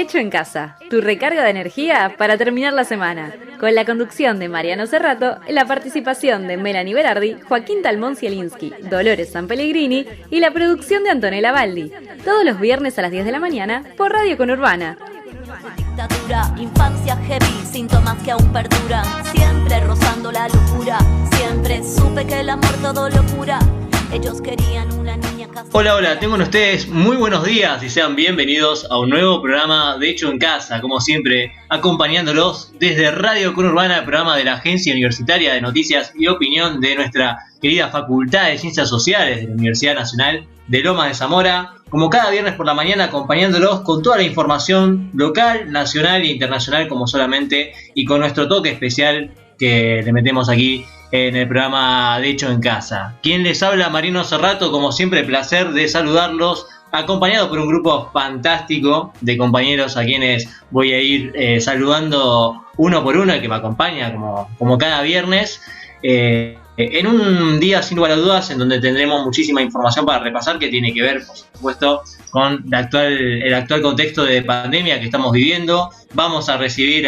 Hecho en Casa, tu recarga de energía para terminar la semana. Con la conducción de Mariano Cerrato, la participación de Melanie Berardi, Joaquín Talmón Zielinski, Dolores Sanpellegrini y la producción de Antonella Baldi. Todos los viernes a las 10 de la mañana por Radio Conurbana. Dictadura, infancia heavy, síntomas que aún perduran. Siempre rozando la locura, siempre supe que el amor todo lo cura. Ellos querían una niña casada. Hola, tengan ustedes muy buenos días y sean bienvenidos a un nuevo programa de Hecho en Casa, como siempre, acompañándolos desde Radio Conurbana, el programa de la Agencia Universitaria de Noticias y Opinión de nuestra querida Facultad de Ciencias Sociales de la Universidad Nacional de Lomas de Zamora, como cada viernes por la mañana, acompañándolos con toda la información local, nacional e internacional como solamente, y con nuestro toque especial que le metemos aquí en el programa de Hecho en Casa. Quien les habla, Mariano Cerrato, como siempre, placer de saludarlos, acompañado por un grupo fantástico de compañeros a quienes voy a ir saludando uno por uno, el que me acompaña como cada viernes, en un día sin lugar a dudas en donde tendremos muchísima información para repasar que tiene que ver, por supuesto, con el actual contexto de pandemia que estamos viviendo. Vamos a recibir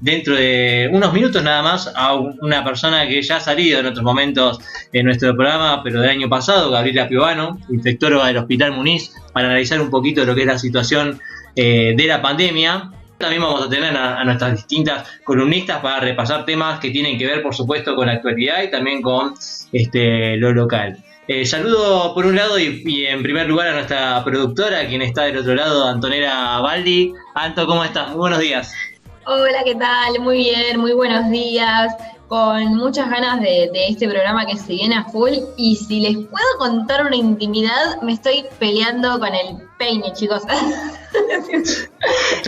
dentro de unos minutos nada más a una persona que ya ha salido en otros momentos en nuestro programa, pero del año pasado, Gabriela Piovano, infectóloga del Hospital Muniz, para analizar un poquito lo que es la situación de la pandemia. También vamos a tener a nuestras distintas columnistas para repasar temas que tienen que ver, por supuesto, con la actualidad y también con lo local. Saludo por un lado y en primer lugar a nuestra productora, quien está del otro lado, Antonella Baldi. Anto, ¿cómo estás? Muy buenos días. Hola, ¿qué tal? Muy bien, muy buenos días. Con muchas ganas de este programa que se viene a full. Y si les puedo contar una intimidad, me estoy peleando con el peine, chicos.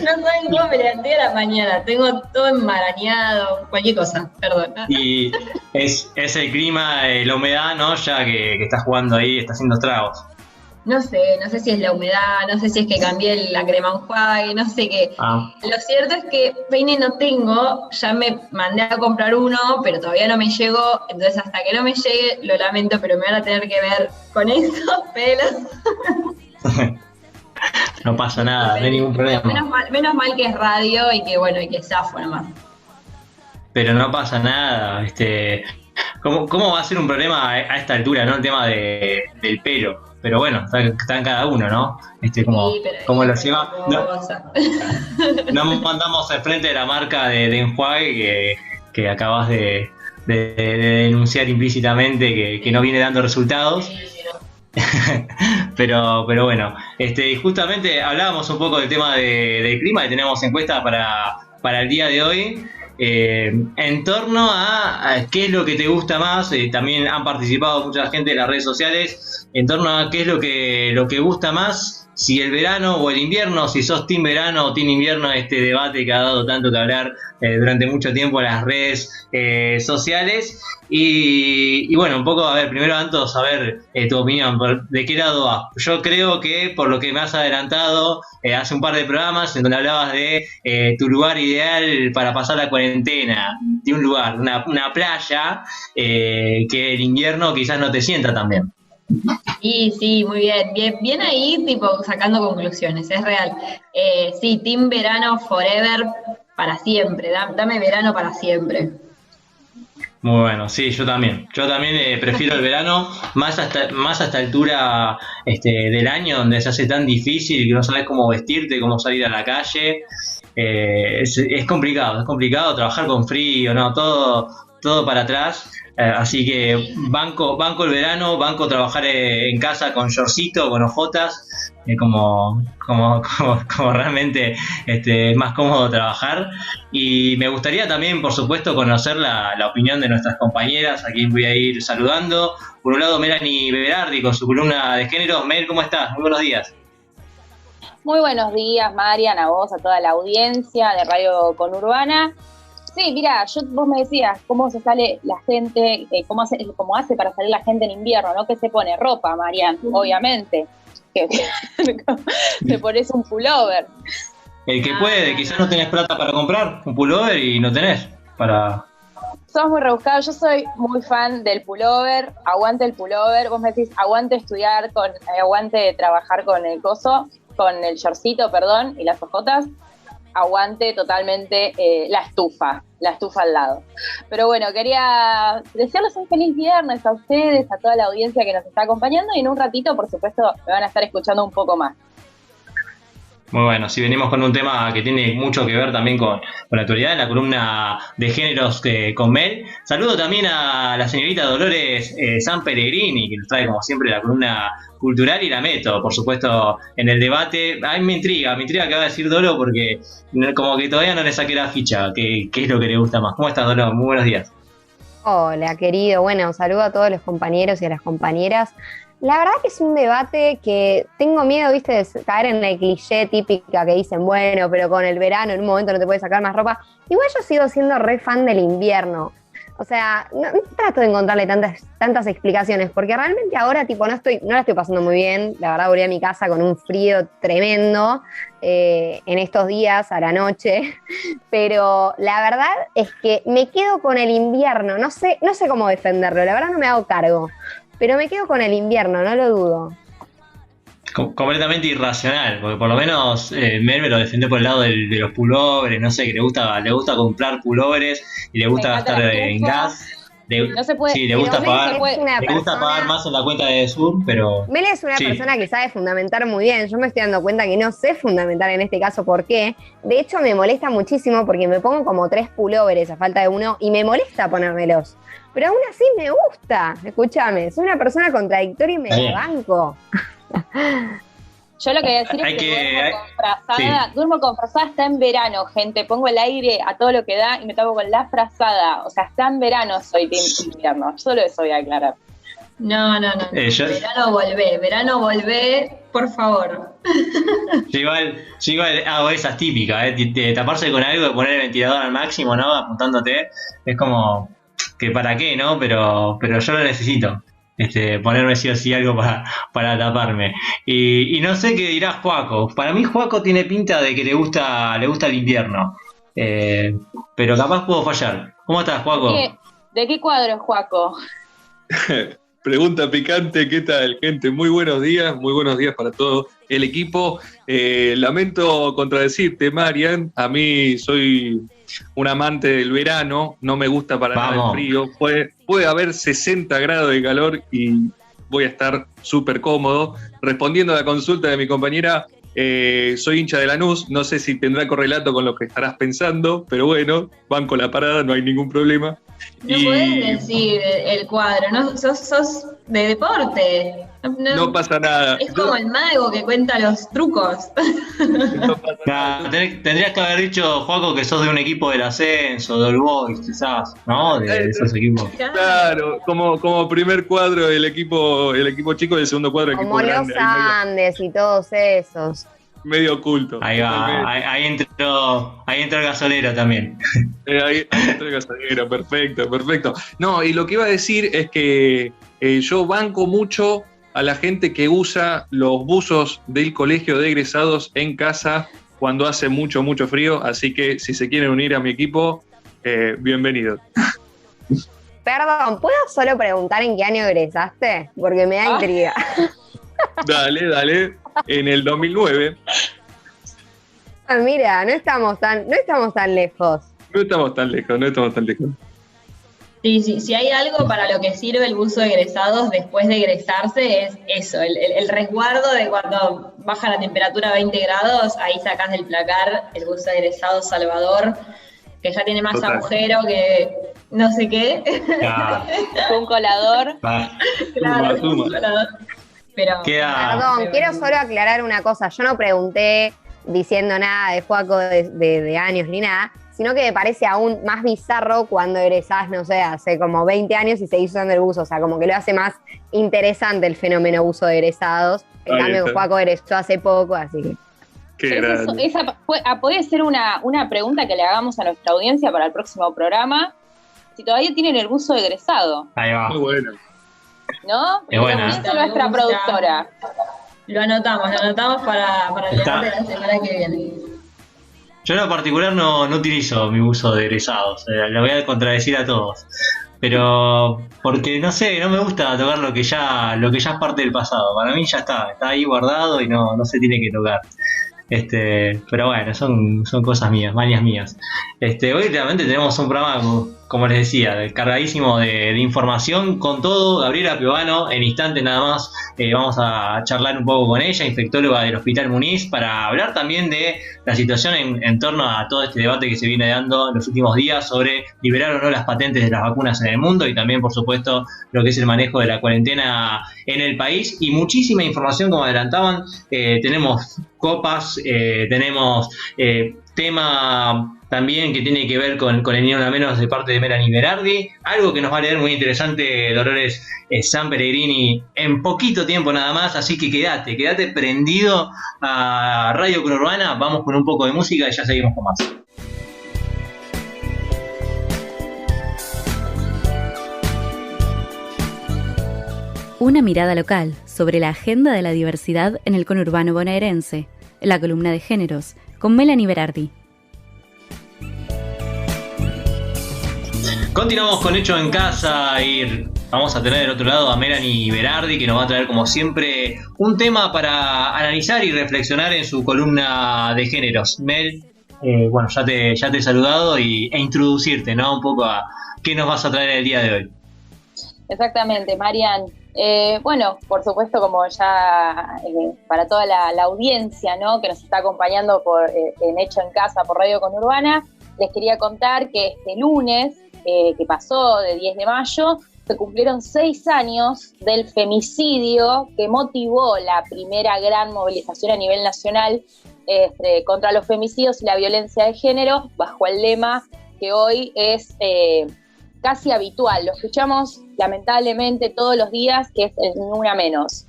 No saben cómo me levanté a la mañana. Tengo todo enmarañado, cualquier cosa, perdón. Y es el clima, la humedad, ¿no? Ya que estás jugando ahí, está haciendo estragos. No sé si es la humedad, no sé si es que cambié la crema enjuague, no sé qué. Lo cierto es que peine no tengo, ya me mandé a comprar uno, pero todavía no me llegó, entonces hasta que no me llegue, lo lamento, pero me van a tener que ver con esos pelos. No pasa nada, no hay ningún problema. Menos mal que es radio y que bueno, y que zafo nomás. Pero no pasa nada, ¿cómo va a ser un problema a esta altura, ¿no? El tema del pelo. Pero bueno, está en cada uno, ¿no? Como lo lleva. No mandamos al frente de la marca de enjuague que acabas de denunciar implícitamente que no viene dando resultados. pero bueno, justamente hablábamos un poco del tema del clima y tenemos encuesta para el día de hoy. En torno a qué es lo que te gusta más, también han participado mucha gente en las redes sociales en torno a qué es lo que gusta más, si el verano o el invierno, si sos team verano o team invierno, este debate que ha dado tanto que hablar durante mucho tiempo en las redes sociales. Y bueno, un poco, a ver, primero Anto, saber tu opinión, ¿de qué lado vas? Yo creo que, por lo que me has adelantado hace un par de programas, en donde hablabas de tu lugar ideal para pasar la cuarentena, de un lugar, una playa, que el invierno quizás no te sienta tan bien. Sí, muy bien ahí, tipo, sacando conclusiones, es real. Sí, team verano forever, para siempre, dame verano para siempre. Muy bueno, sí, yo también prefiero el verano, más a esta altura del año, donde se hace tan difícil que no sabes cómo vestirte, cómo salir a la calle. Es complicado trabajar con frío, ¿no? Todo para atrás. Así que banco el verano, banco trabajar en casa con shortcito, con ojotas, como realmente es más cómodo trabajar. Y me gustaría también, por supuesto, conocer la opinión de nuestras compañeras, a quien voy a ir saludando. Por un lado, Melanie Berardi con su columna de género. Mel, ¿cómo estás? Muy buenos días. Muy buenos días, Marian, a vos, a toda la audiencia de Radio Conurbana. Sí, mira, vos me decías cómo se sale la gente, cómo hace para salir la gente en invierno, ¿no? Que se pone ropa, Marian, obviamente. Te pones un pullover. El que puede, quizás no tenés plata para comprar un pullover y no tenés para... Sos muy rebuscado, yo soy muy fan del pullover, aguante el pullover, vos me decís aguante estudiar, aguante trabajar con el coso, con el shortcito, perdón, y las ojotas, aguante totalmente la estufa al lado. Pero bueno, quería desearles un feliz viernes a ustedes, a toda la audiencia que nos está acompañando, y en un ratito, por supuesto, me van a estar escuchando un poco más. Muy bueno, si venimos con un tema que tiene mucho que ver también con la actualidad, en la columna de géneros con Mel. Saludo también a la señorita Dolores San Pellegrini, que nos trae como siempre la columna cultural, y la meto, por supuesto, en el debate. A mí me intriga que va a decir Dolo, porque como que todavía no le saqué la ficha, qué es lo que le gusta más. ¿Cómo estás, Dolo? Muy buenos días. Hola, querido. Bueno, saludo a todos los compañeros y a las compañeras. La verdad que es un debate que tengo miedo, viste, de caer en el cliché típica que dicen, bueno, pero con el verano en un momento no te puedes sacar más ropa. Igual yo sigo siendo re fan del invierno. O sea, no trato de encontrarle tantas explicaciones, porque realmente ahora tipo no la estoy pasando muy bien. La verdad, volví a mi casa con un frío tremendo en estos días a la noche, pero la verdad es que me quedo con el invierno. No sé cómo defenderlo, la verdad no me hago cargo. Pero me quedo con el invierno, no lo dudo. Completamente irracional, porque por lo menos Mel me lo defendió por el lado de los pullovers, no sé, que le gusta comprar pullovers y le gusta gastar en gas. No se puede, sí, le gusta pagar más en la cuenta de Sur, pero... Mel es una persona que sabe fundamentar muy bien. Yo me estoy dando cuenta que no sé fundamentar en este caso por qué. De hecho, me molesta muchísimo porque me pongo como 3 pullovers a falta de uno y me molesta ponérmelos. Pero aún así me gusta. Escúchame, soy una persona contradictoria y me la banco. Yo lo que voy a decir es que duermo con frazada, está en verano, gente. Pongo el aire a todo lo que da y me tapo con la frazada. O sea, está en verano, soy team invierno. Solo eso voy a aclarar. No. Verano volvé, por favor. Yo igual hago esas típicas, de taparse con algo, de poner el ventilador al máximo, ¿no? Apuntándote. Es como que para qué, ¿no? Pero yo lo necesito. Ponerme sí o sí algo para taparme. Y no sé qué dirá Joaco. Para mí Joaco tiene pinta de que le gusta el invierno. Pero capaz puedo fallar. ¿Cómo estás, Joaco? ¿De qué cuadro es Joaco? Pregunta picante, ¿qué tal, gente? Muy buenos días para todo el equipo. Lamento contradecirte, Marian. A mí soy un amante del verano, no me gusta para nada el frío. Puede haber 60 grados de calor y voy a estar súper cómodo. Respondiendo a la consulta de mi compañera, soy hincha de Lanús, no sé si tendrá correlato con lo que estarás pensando, pero bueno, banco la parada, no hay ningún problema. No podés decir el cuadro, ¿no? Sos de deporte. No pasa nada. Es como el mago que cuenta los trucos. No pasa nada. Tendrías que haber dicho, Joaco, que sos de un equipo del ascenso, de All Boys, quizás, ¿no? De esos equipos. Claro, como primer cuadro el equipo chico y el segundo cuadro el equipo grande. Como los Andes y todos esos. Medio oculto. Ahí va, ahí entró el gasolero también. Ahí entró el gasolero, perfecto. No, y lo que iba a decir es que yo banco mucho a la gente que usa los buzos del colegio de egresados en casa cuando hace mucho frío, así que si se quieren unir a mi equipo, bienvenidos. Perdón, ¿puedo solo preguntar en qué año egresaste? Porque me da intriga. Dale. En el 2009. Mira, no estamos tan lejos. No estamos tan lejos. Sí, si hay algo para lo que sirve el buzo de egresados después de egresarse es eso, el resguardo de cuando baja la temperatura a 20 grados, ahí sacás del placar el buzo de egresados Salvador, que ya tiene más agujero que no sé qué. Un colador. Claro, un colador. Pero, perdón, quiero solo aclarar una cosa. Yo no pregunté diciendo nada de Joaco de años ni nada, sino que me parece aún más bizarro cuando egresás, no sé, hace como 20 años y seguís usando el buzo. O sea, como que lo hace más interesante el fenómeno buzo de egresados. En cambio, Joaco egresó hace poco, así que... Esa puede ser una pregunta que le hagamos a nuestra audiencia para el próximo programa. Si todavía tienen el buzo egresado. Ahí va. Muy bueno. ¿No? Es buena. Es nuestra productora. Lo anotamos para el debate de la semana que viene. Yo en lo particular no utilizo mi uso de egresados, lo voy a contradecir a todos. Pero porque no sé, no me gusta tocar lo que ya es parte del pasado. Para mí ya está ahí guardado y no se tiene que tocar. Pero bueno, son cosas mías, manías mías. Hoy realmente tenemos un programa, como les decía, cargadísimo de información con todo. Gabriela Piovano, en instantes nada más, vamos a charlar un poco con ella, infectóloga del Hospital Muniz, para hablar también de la situación en torno a todo este debate que se viene dando en los últimos días sobre liberar o no las patentes de las vacunas en el mundo, y también, por supuesto, lo que es el manejo de la cuarentena en el país. Y muchísima información, como adelantaban. Tenemos copas, tenemos tema también que tiene que ver con el Ni Una Menos de parte de Melanie Berardi, algo que nos va a leer muy interesante Dolores San Pellegrini en poquito tiempo nada más, así que quédate prendido a Radio Conurbana. Vamos con un poco de música y ya seguimos con más. Una mirada local sobre la agenda de la diversidad en el conurbano bonaerense, la columna de géneros, con Melanie Berardi. Continuamos con Hecho en Casa y vamos a tener del otro lado a Melanie Berardi, que nos va a traer, como siempre, un tema para analizar y reflexionar en su columna de géneros. Mel, bueno, ya te he saludado e introducirte, ¿no? Un poco a qué nos vas a traer el día de hoy. Exactamente, Marian. Bueno, por supuesto, como ya para toda la audiencia, ¿no?, que nos está acompañando en Hecho en Casa por Radio Conurbana, les quería contar que este lunes, que pasó, de 10 de mayo, se cumplieron 6 años del femicidio que motivó la primera gran movilización a nivel nacional contra los femicidios y la violencia de género, bajo el lema que hoy es casi habitual, lo escuchamos lamentablemente todos los días, que es el Ni Una Menos.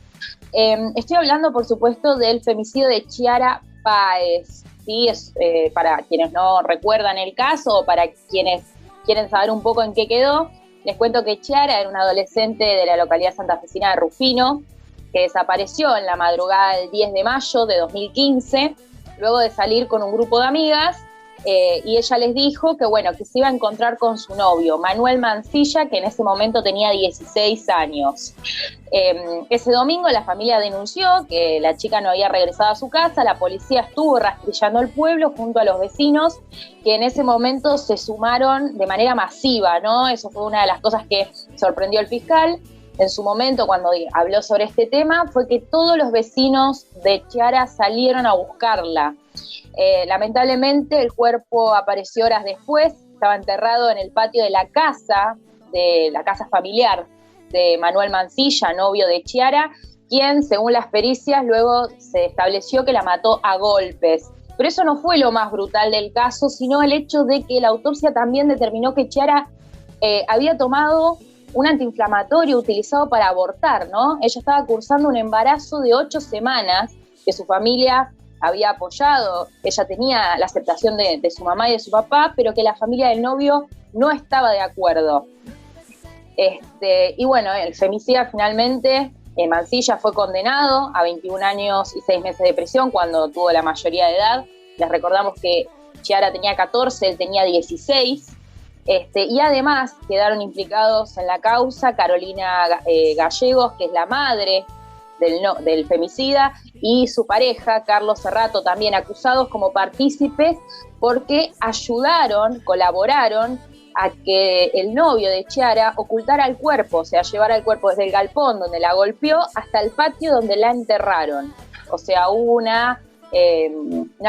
Estoy hablando, por supuesto, del femicidio de Chiara Páez, ¿sí? Es, para quienes no recuerdan el caso o para quienes quieren saber un poco en qué quedó, les cuento que Chiara era una adolescente de la localidad santafesina de Rufino, que desapareció en la madrugada del 10 de mayo de 2015, luego de salir con un grupo de amigas, y ella les dijo que, bueno, que se iba a encontrar con su novio, Manuel Mancilla, que en ese momento tenía 16 años. Ese domingo la familia denunció que la chica no había regresado a su casa, la policía estuvo rastrillando el pueblo junto a los vecinos, que en ese momento se sumaron de manera masiva, ¿no? Eso fue una de las cosas que sorprendió al fiscal. En su momento, cuando habló sobre este tema, fue que todos los vecinos de Chiara salieron a buscarla. Lamentablemente el cuerpo apareció horas después, estaba enterrado en el patio de la casa familiar de Manuel Mancilla, novio de Chiara, quien, según las pericias, luego se estableció que la mató a golpes. Pero eso no fue lo más brutal del caso, sino el hecho de que la autopsia también determinó que Chiara había tomado un antiinflamatorio utilizado para abortar, ¿no? Ella estaba cursando un embarazo de 8 semanas que su familia había apoyado. Ella tenía la aceptación de su mamá y de su papá, pero que la familia del novio no estaba de acuerdo. Y bueno, el femicida finalmente, Mancilla, fue condenado a 21 años y 6 meses de prisión cuando tuvo la mayoría de edad. Les recordamos que Chiara tenía 14, él tenía 16. Y además quedaron implicados en la causa Carolina Gallegos, que es la madre del femicida, y su pareja, Carlos Cerrato, también acusados como partícipes porque colaboraron a que el novio de Chiara ocultara el cuerpo, o sea, llevara el cuerpo desde el galpón donde la golpeó hasta el patio donde la enterraron. O sea, hubo una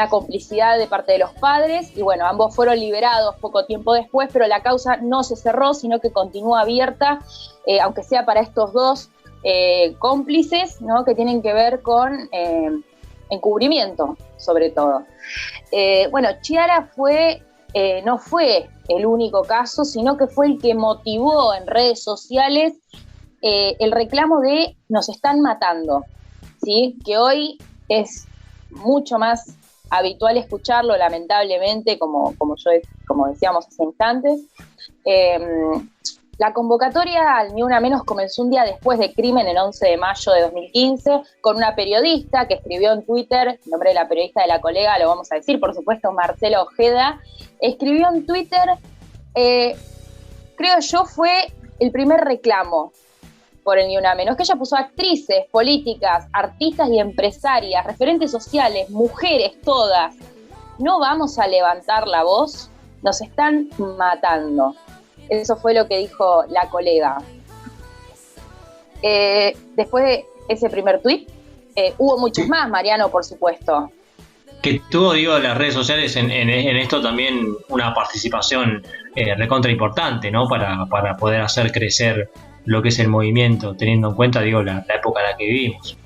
complicidad de parte de los padres y bueno, ambos fueron liberados poco tiempo después, pero la causa no se cerró, sino que continúa abierta, aunque sea para estos dos cómplices, ¿no?, que tienen que ver con encubrimiento, sobre todo. Bueno, Chiara no fue el único caso, sino que fue el que motivó en redes sociales el reclamo de "nos están matando", ¿sí? Que hoy es mucho más habitual escucharlo, lamentablemente, como decíamos hace instantes. La convocatoria al Ni Una Menos comenzó un día después de Crimen, el 11 de mayo de 2015, con una periodista que escribió en Twitter, el nombre de la periodista de La Colega lo vamos a decir, por supuesto, Marcela Ojeda, escribió en Twitter, creo yo fue el primer reclamo por el Ni Una Menos, que ella puso actrices, políticas, artistas y empresarias, referentes sociales, mujeres todas. No vamos a levantar la voz, nos están matando. Eso fue lo que dijo La Colega. Después de ese primer tuit, hubo muchos más, Mariano, por supuesto. Que tuvo, digo, las redes sociales en esto también una participación recontra importante, ¿no? Para poder hacer crecer lo que es el movimiento, teniendo en cuenta, digo, la época en la que vivimos.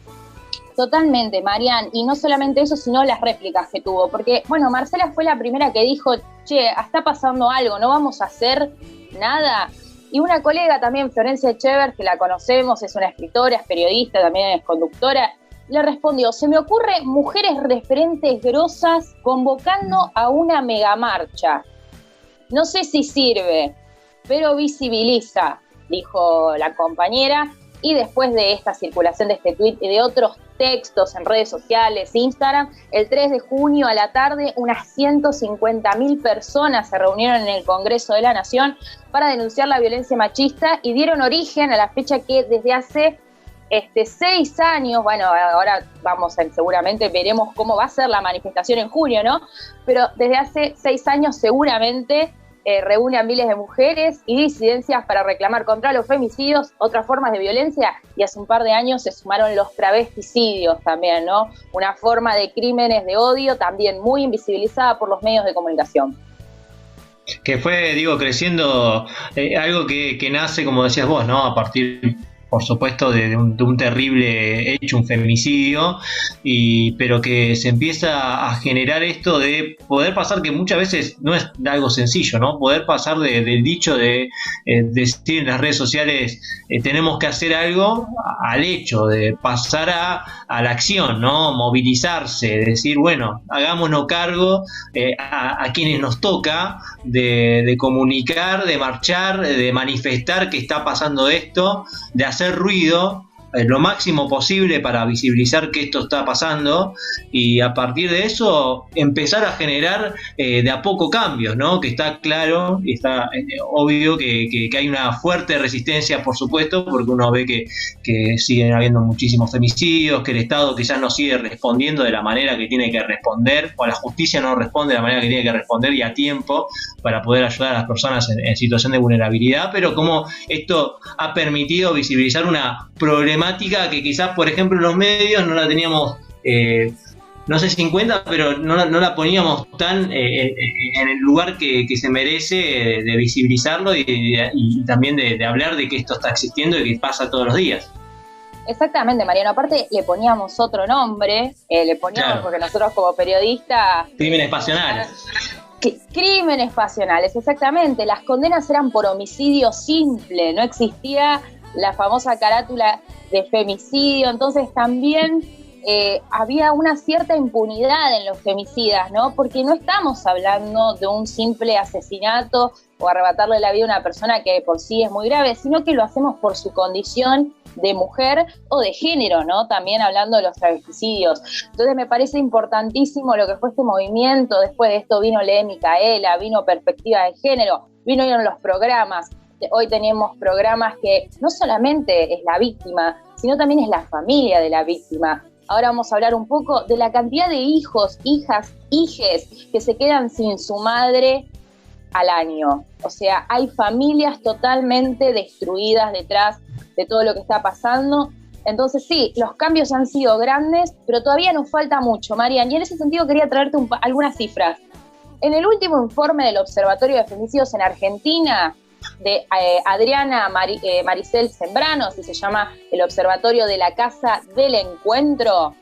Totalmente, Marian, y no solamente eso, sino las réplicas que tuvo, porque, bueno, Marcela fue la primera que dijo, che, está pasando algo, no vamos a hacer nada, y una colega también, Florencia Echever, que la conocemos, es una escritora, es periodista, también es conductora, le respondió, se me ocurre mujeres referentes grosas convocando a una megamarcha, no sé si sirve, pero visibiliza, dijo la compañera, y después de esta circulación de este tuit y de otros textos en redes sociales, Instagram, el 3 de junio a la tarde, unas 150.000 personas se reunieron en el Congreso de la Nación para denunciar la violencia machista y dieron origen a la fecha que desde hace 6 años, bueno, ahora seguramente veremos cómo va a ser la manifestación en junio, ¿no? Pero desde hace 6 años seguramente reúne a miles de mujeres y disidencias para reclamar contra los femicidios, otras formas de violencia, y hace un par de años se sumaron los travesticidios también, ¿no? Una forma de crímenes de odio también muy invisibilizada por los medios de comunicación. Que fue, digo, creciendo algo que nace, como decías vos, ¿no? A partir, por supuesto, de un terrible hecho, un femicidio, pero que se empieza a generar esto de poder pasar, que muchas veces no es algo sencillo, ¿no? Poder pasar del dicho de decir en las redes sociales tenemos que hacer algo, al hecho de pasar a la acción, ¿no? Movilizarse, decir, bueno, hagámonos cargo a quienes nos toca de comunicar, de marchar, de manifestar que está pasando esto, de hacer ruido lo máximo posible para visibilizar que esto está pasando y a partir de eso empezar a generar de a poco cambios, ¿no? Que está claro y está obvio que hay una fuerte resistencia, por supuesto, porque uno ve que siguen habiendo muchísimos femicidios, que el Estado quizás no sigue respondiendo de la manera que tiene que responder, o la justicia no responde de la manera que tiene que responder y a tiempo para poder ayudar a las personas en situación de vulnerabilidad, pero como esto ha permitido visibilizar una problemática que quizás, por ejemplo, en los medios no la teníamos, no sé si en cuenta, pero no la poníamos tan en el lugar que se merece de visibilizarlo y también de hablar de que esto está existiendo y que pasa todos los días. Exactamente, Mariano. Aparte le poníamos otro nombre, claro, porque nosotros como periodistas... Crímenes pasionales. Crímenes pasionales, exactamente. Las condenas eran por homicidio simple, no existía la famosa carátula de femicidio, entonces también había una cierta impunidad en los femicidas, ¿no? Porque no estamos hablando de un simple asesinato o arrebatarle la vida a una persona que por sí es muy grave, sino que lo hacemos por su condición de mujer o de género, ¿no? También hablando de los travesticidios. Entonces me parece importantísimo lo que fue este movimiento. Después de esto vino Lee Micaela, vino Perspectiva de Género, vinieron los programas. Hoy tenemos programas que no solamente es la víctima, sino también es la familia de la víctima. Ahora vamos a hablar un poco de la cantidad de hijos, hijas, hijes que se quedan sin su madre al año. O sea, hay familias totalmente destruidas detrás de todo lo que está pasando. Entonces sí, los cambios han sido grandes, pero todavía nos falta mucho, Marian. Y en ese sentido quería traerte algunas cifras. En el último informe del Observatorio de Femicidios en Argentina, de Adriana Maricel Sembrano, así se llama el Observatorio de la Casa del Encuentro,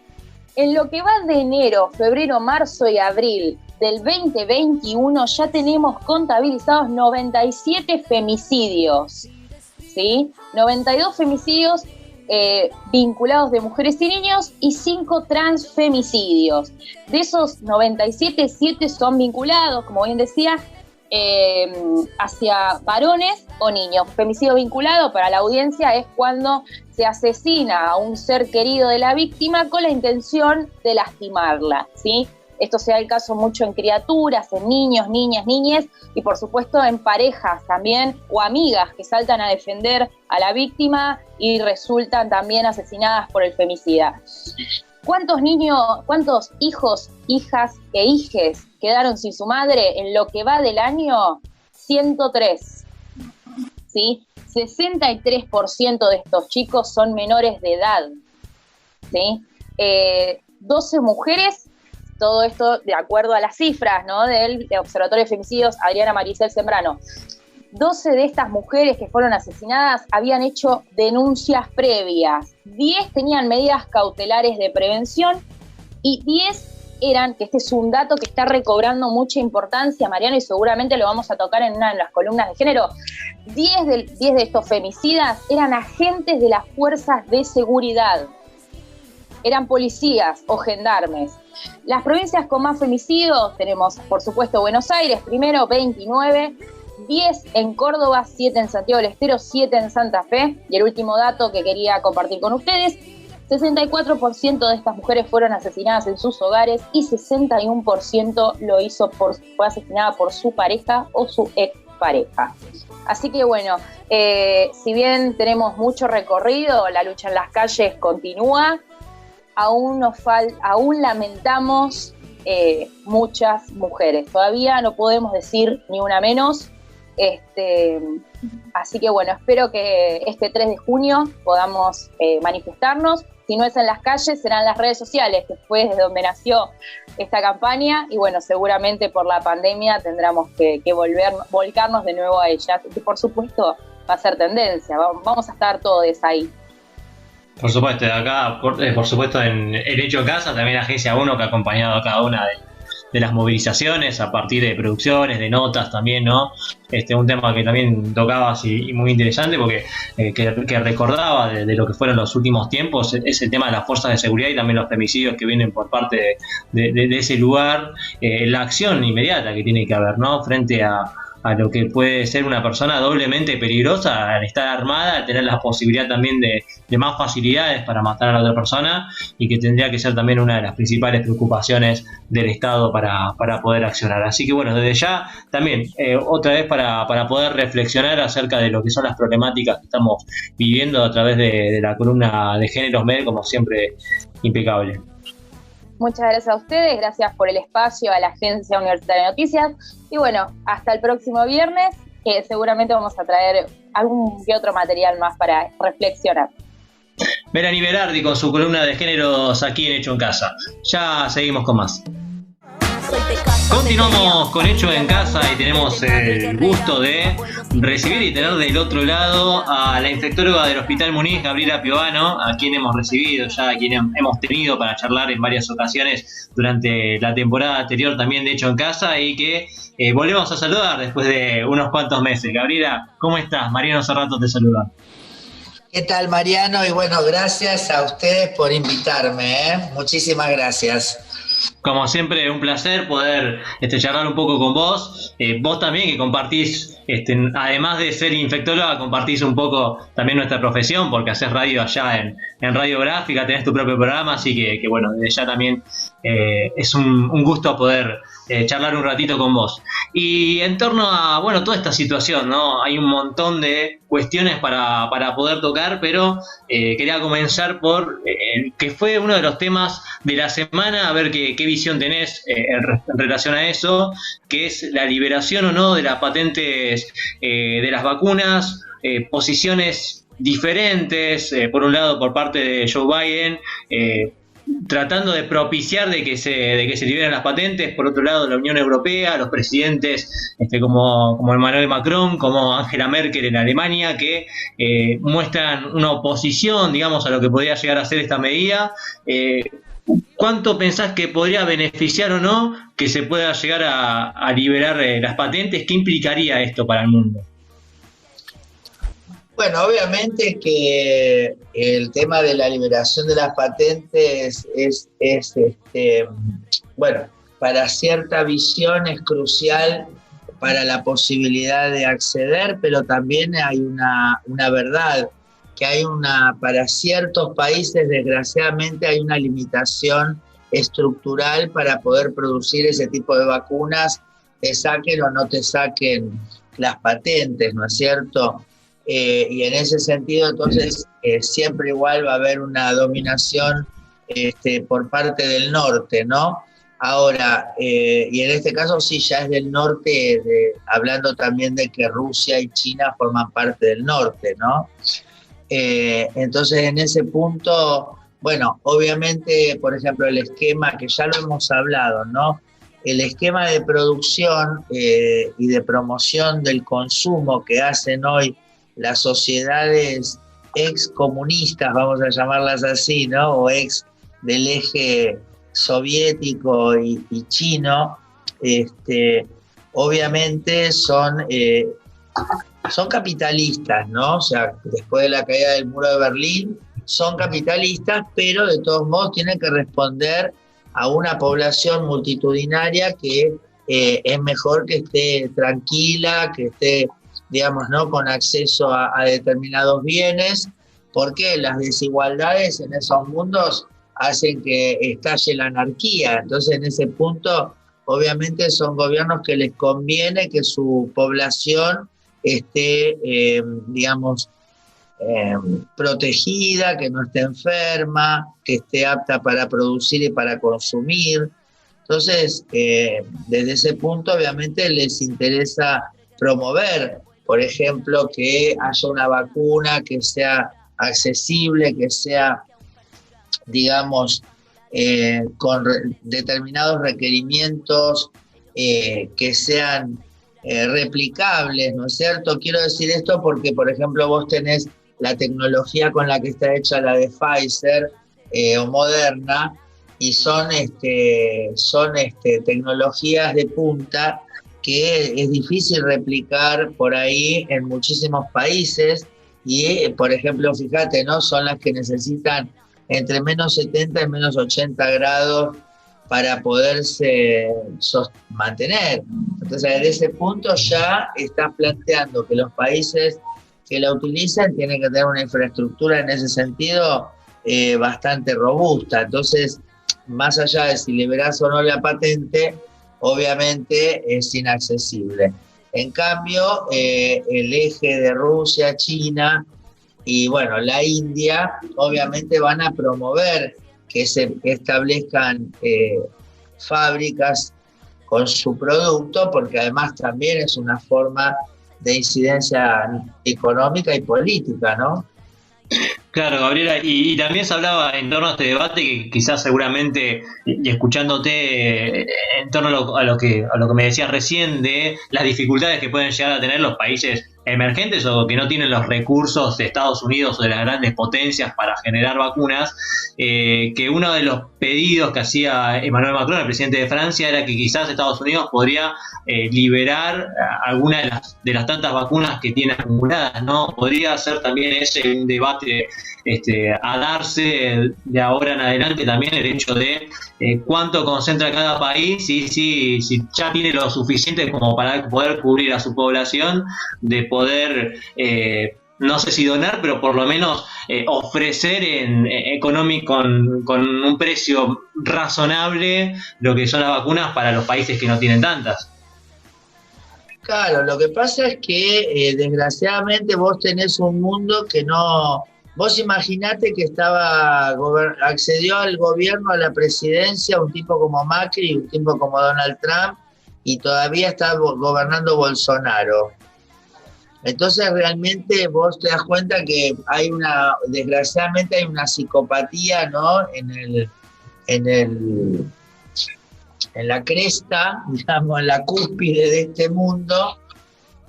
en lo que va de enero, febrero, marzo y abril del 2021 ya tenemos contabilizados 97 femicidios, ¿sí? 92 femicidios vinculados de mujeres y niños y 5 transfemicidios. De esos 97, 7 son vinculados, como bien decía, hacia varones o niños. Femicidio vinculado para la audiencia es cuando se asesina a un ser querido de la víctima con la intención de lastimarla, ¿sí? Esto se da el caso mucho en criaturas, en niños, niñas, niñes y por supuesto en parejas también o amigas que saltan a defender a la víctima y resultan también asesinadas por el femicida. ¿Cuántos niños, cuántos hijos, hijas e hijes quedaron sin su madre en lo que va del año? 103, ¿sí? 63% de estos chicos son menores de edad, ¿sí? 12 mujeres, todo esto de acuerdo a las cifras, ¿no?, del Observatorio de Femicidios Adriana Maricel Sembrano. 12 de estas mujeres que fueron asesinadas habían hecho denuncias previas, 10 tenían medidas cautelares de prevención y 10 eran, que este es un dato que está recobrando mucha importancia, Mariano, y seguramente lo vamos a tocar en una de las columnas de género, 10 de estos femicidas eran agentes de las fuerzas de seguridad, eran policías o gendarmes. Las provincias con más femicidios tenemos, por supuesto, Buenos Aires, primero, 29, 10 en Córdoba, 7 en Santiago del Estero, 7 en Santa Fe. Y el último dato que quería compartir con ustedes, 64% de estas mujeres fueron asesinadas en sus hogares y 61% fue asesinada por su pareja o su expareja. Así que bueno, si bien tenemos mucho recorrido, la lucha en las calles continúa, aún lamentamos muchas mujeres. Todavía no podemos decir ni una menos. Así que bueno, espero que este 3 de junio podamos manifestarnos. Si no es en las calles, serán en las redes sociales, que fue desde donde nació esta campaña. Y bueno, seguramente por la pandemia tendremos que volcarnos de nuevo a ellas. Y por supuesto va a ser tendencia, vamos a estar todos ahí. Por supuesto, acá, por supuesto, en Hecho en Casa, también Agencia 1, que ha acompañado a cada una de las movilizaciones a partir de producciones, de notas también, ¿no? Un tema que también tocabas y muy interesante porque que recordaba de lo que fueron los últimos tiempos, es el tema de las fuerzas de seguridad y también los femicidios que vienen por parte de ese lugar, la acción inmediata que tiene que haber, ¿no?, frente a lo que puede ser una persona doblemente peligrosa al estar armada, al tener la posibilidad también de más facilidades para matar a la otra persona, y que tendría que ser también una de las principales preocupaciones del Estado para poder accionar. Así que bueno, desde ya también otra vez para poder reflexionar acerca de lo que son las problemáticas que estamos viviendo a través de la columna de Géneros Med, como siempre, impecable. Muchas gracias a ustedes, gracias por el espacio a la Agencia Universitaria de Noticias. Y bueno, hasta el próximo viernes, que seguramente vamos a traer algún que otro material más para reflexionar. Melanie Berardi con su columna de géneros aquí en Hecho en Casa. Ya seguimos con más. Continuamos con Hecho en Casa y tenemos el gusto de recibir y tener del otro lado a la infectóloga del Hospital Muniz, Gabriela Piovano, a quien hemos recibido ya, a quien hemos tenido para charlar en varias ocasiones durante la temporada anterior también de Hecho en Casa, y que volvemos a saludar después de unos cuantos meses. Gabriela, ¿cómo estás? Mariano Cerrato te saluda. ¿Qué tal, Mariano? Y bueno, gracias a ustedes por invitarme, ¿eh? Muchísimas gracias. Como siempre, un placer poder charlar un poco con vos. Vos también, que compartís, además de ser infectóloga, compartís un poco también nuestra profesión, porque haces radio allá en Radiográfica, tenés tu propio programa, así que bueno, desde ya también es un gusto poder charlar un ratito con vos. Y en torno a, bueno, toda esta situación, ¿no? Hay un montón de cuestiones para poder tocar, pero quería comenzar por que fue uno de los temas de la semana, a ver qué visión tenés en relación a eso, que es la liberación o no de las patentes de las vacunas, posiciones diferentes, por un lado por parte de Joe Biden, tratando de propiciar de que se liberen las patentes, por otro lado la Unión Europea, los presidentes como Emmanuel Macron, como Angela Merkel en Alemania, que muestran una oposición, digamos, a lo que podría llegar a ser esta medida. ¿Cuánto pensás que podría beneficiar o no que se pueda llegar a liberar las patentes? ¿Qué implicaría esto para el mundo? Bueno, obviamente que el tema de la liberación de las patentes bueno, para cierta visión es crucial para la posibilidad de acceder, pero también hay una verdad, que para ciertos países, desgraciadamente, hay una limitación estructural para poder producir ese tipo de vacunas, te saquen o no te saquen las patentes, ¿no es cierto? Y en ese sentido, entonces, siempre igual va a haber una dominación por parte del norte, ¿no? Ahora, y en este caso sí, ya es del norte, hablando también de que Rusia y China forman parte del norte, ¿no? Entonces, en ese punto, bueno, obviamente, por ejemplo, el esquema, que ya lo hemos hablado, ¿no? El esquema de producción y de promoción del consumo que hacen hoy las sociedades excomunistas, vamos a llamarlas así, ¿no? O ex del eje soviético y chino, obviamente son capitalistas, ¿no? O sea, después de la caída del muro de Berlín, son capitalistas, pero de todos modos tienen que responder a una población multitudinaria que es mejor que esté tranquila, que esté, digamos, ¿no?, con acceso a determinados bienes, porque las desigualdades en esos mundos hacen que estalle la anarquía. Entonces, en ese punto, obviamente son gobiernos que les conviene que su población esté, digamos, protegida, que no esté enferma, que esté apta para producir y para consumir. Entonces, desde ese punto, obviamente, les interesa promover, por ejemplo, que haya una vacuna que sea accesible, que sea, digamos, con determinados requerimientos que sean replicables, ¿no es cierto? Quiero decir esto porque, por ejemplo, vos tenés la tecnología con la que está hecha la de Pfizer o Moderna, y son tecnologías de punta que es difícil replicar por ahí en muchísimos países, y, por ejemplo, fíjate, ¿no?, son las que necesitan entre menos 70 y menos 80 grados para poderse mantener. Entonces, desde ese punto ya estás planteando que los países que la utilizan tienen que tener una infraestructura en ese sentido bastante robusta. Entonces, más allá de si liberás o no la patente, obviamente es inaccesible. En cambio, el eje de Rusia, China y, bueno, la India, obviamente van a promover que se establezcan fábricas con su producto, porque además también es una forma de incidencia económica y política, ¿no? Claro, Gabriela, y también se hablaba en torno a este debate que quizás seguramente, y escuchándote en torno a lo que me decías recién, de las dificultades que pueden llegar a tener los países emergentes o que no tienen los recursos de Estados Unidos o de las grandes potencias para generar vacunas, que uno de los pedidos que hacía Emmanuel Macron, el presidente de Francia, era que quizás Estados Unidos podría liberar algunas de las tantas vacunas que tiene acumuladas, ¿no? Podría ser también ese un debate a darse de ahora en adelante, también el hecho de cuánto concentra cada país y si ya tiene lo suficiente como para poder cubrir a su población, de poder, no sé si donar, pero por lo menos ofrecer económico con un precio razonable lo que son las vacunas para los países que no tienen tantas. Claro, lo que pasa es que desgraciadamente vos tenés un mundo que no... Vos imaginate que accedió al gobierno, a la presidencia, un tipo como Macri, un tipo como Donald Trump, y todavía está gobernando Bolsonaro. Entonces realmente vos te das cuenta que desgraciadamente hay una psicopatía, ¿no?, en la cresta, digamos, en la cúspide de este mundo,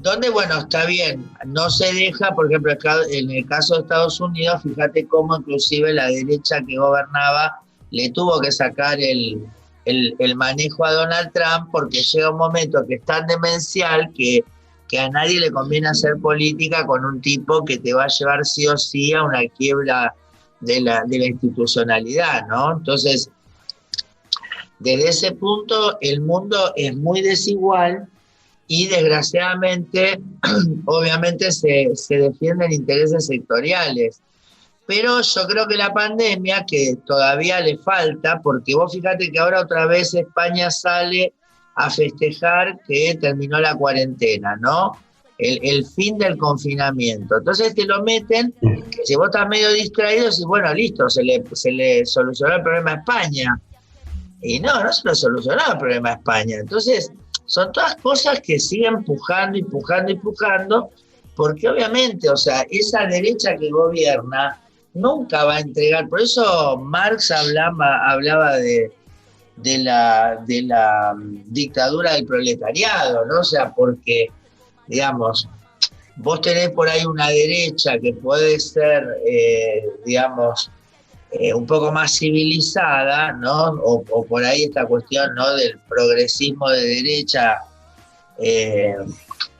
donde, bueno, está bien, no se deja, por ejemplo, en el caso de Estados Unidos, fíjate cómo inclusive la derecha que gobernaba le tuvo que sacar el manejo a Donald Trump, porque llega un momento que es tan demencial que a nadie le conviene hacer política con un tipo que te va a llevar sí o sí a una quiebra de la institucionalidad, ¿no? Entonces, desde ese punto, el mundo es muy desigual, y desgraciadamente, obviamente se defienden intereses sectoriales. Pero yo creo que la pandemia, que todavía le falta, porque vos fíjate que ahora otra vez España sale a festejar que terminó la cuarentena, ¿no? El fin del confinamiento. Entonces te lo meten, que si vos estás medio distraído, decís, bueno, listo, se le solucionó el problema a España. Y no se lo solucionó el problema a España. Entonces, son todas cosas que siguen empujando, porque obviamente, o sea, esa derecha que gobierna nunca va a entregar. Por eso Marx hablaba de la dictadura del proletariado, ¿no? O sea, porque, digamos, vos tenés por ahí una derecha que puede ser, un poco más civilizada, ¿no? O por ahí esta cuestión, ¿no?, del progresismo de derecha,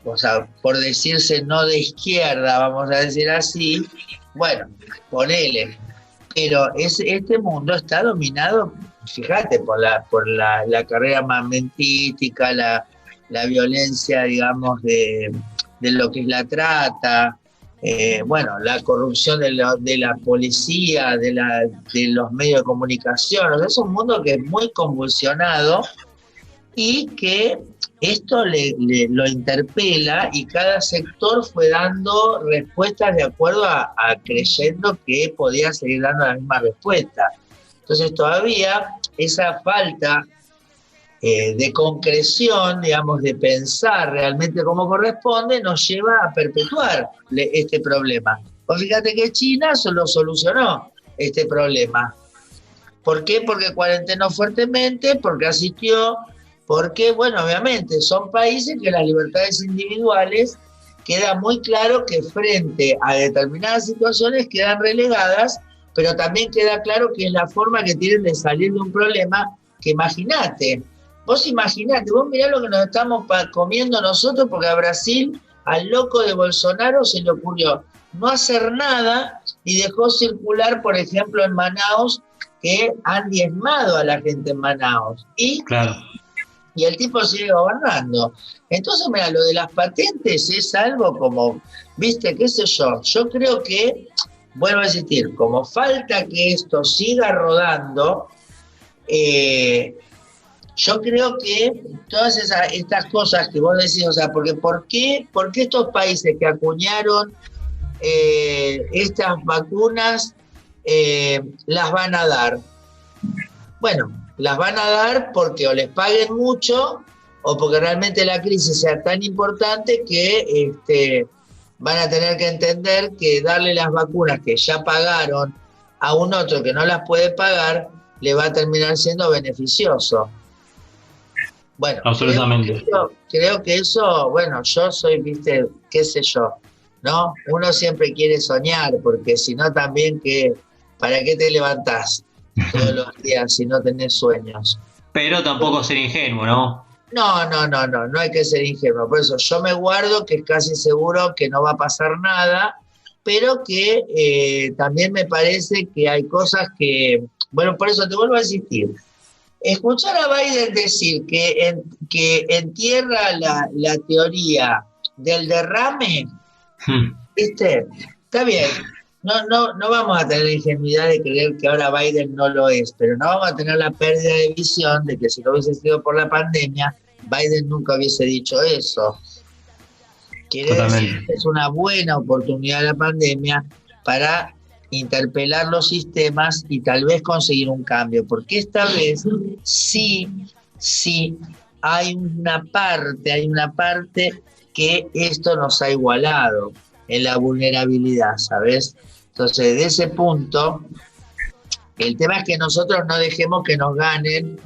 o sea, por decirse no de izquierda, vamos a decir así, bueno, ponele. Pero este mundo está dominado, fíjate, por la carrera armamentística, la violencia, digamos, de lo que es la trata, la corrupción de la policía, de los medios de comunicación. O sea, es un mundo que es muy convulsionado y que esto lo interpela, y cada sector fue dando respuestas de acuerdo a creyendo que podía seguir dando la misma respuesta. Entonces todavía esa falta de concreción, digamos, de pensar realmente cómo corresponde, nos lleva a perpetuar este problema. Pues fíjate que China solo solucionó este problema. ¿Por qué? Porque cuarentenó fuertemente, porque asistió, porque, bueno, obviamente son países que las libertades individuales queda muy claro que frente a determinadas situaciones quedan relegadas, pero también queda claro que es la forma que tienen de salir de un problema que vos imaginate, vos mirá lo que nos estamos comiendo nosotros, porque a Brasil, al loco de Bolsonaro se le ocurrió no hacer nada y dejó circular, por ejemplo, en Manaus, que han diezmado a la gente en Manaus. Claro. Y el tipo sigue gobernando. Entonces, mira, lo de las patentes es algo como, viste, qué sé yo creo que, vuelvo a insistir, como falta que esto siga rodando, yo creo que todas estas cosas que vos decís, o sea, porque ¿por qué estos países que acuñaron estas vacunas las van a dar? Bueno, las van a dar porque o les paguen mucho o porque realmente la crisis sea tan importante que van a tener que entender que darle las vacunas que ya pagaron a un otro que no las puede pagar le va a terminar siendo beneficioso. Bueno, absolutamente. Creo que eso, bueno, yo soy, viste, qué sé yo, ¿no? Uno siempre quiere soñar, porque si no también, ¿para qué te levantás todos los días si no tenés sueños? Pero tampoco ser ingenuo, ¿no? No hay que ser ingenuo. Por eso yo me guardo que es casi seguro que no va a pasar nada, pero que también me parece que hay cosas que, bueno, por eso te vuelvo a insistir. Escuchar a Biden decir que entierra la teoría del derrame, ¿viste? Está bien. No vamos a tener la ingenuidad de creer que ahora Biden no lo es, pero no vamos a tener la pérdida de visión de que si no hubiese sido por la pandemia, Biden nunca hubiese dicho eso. Quiere decir que es una buena oportunidad la pandemia para interpelar los sistemas y tal vez conseguir un cambio, porque esta vez sí hay una parte que esto nos ha igualado en la vulnerabilidad, ¿sabes? Entonces, de ese punto, el tema es que nosotros no dejemos que nos ganen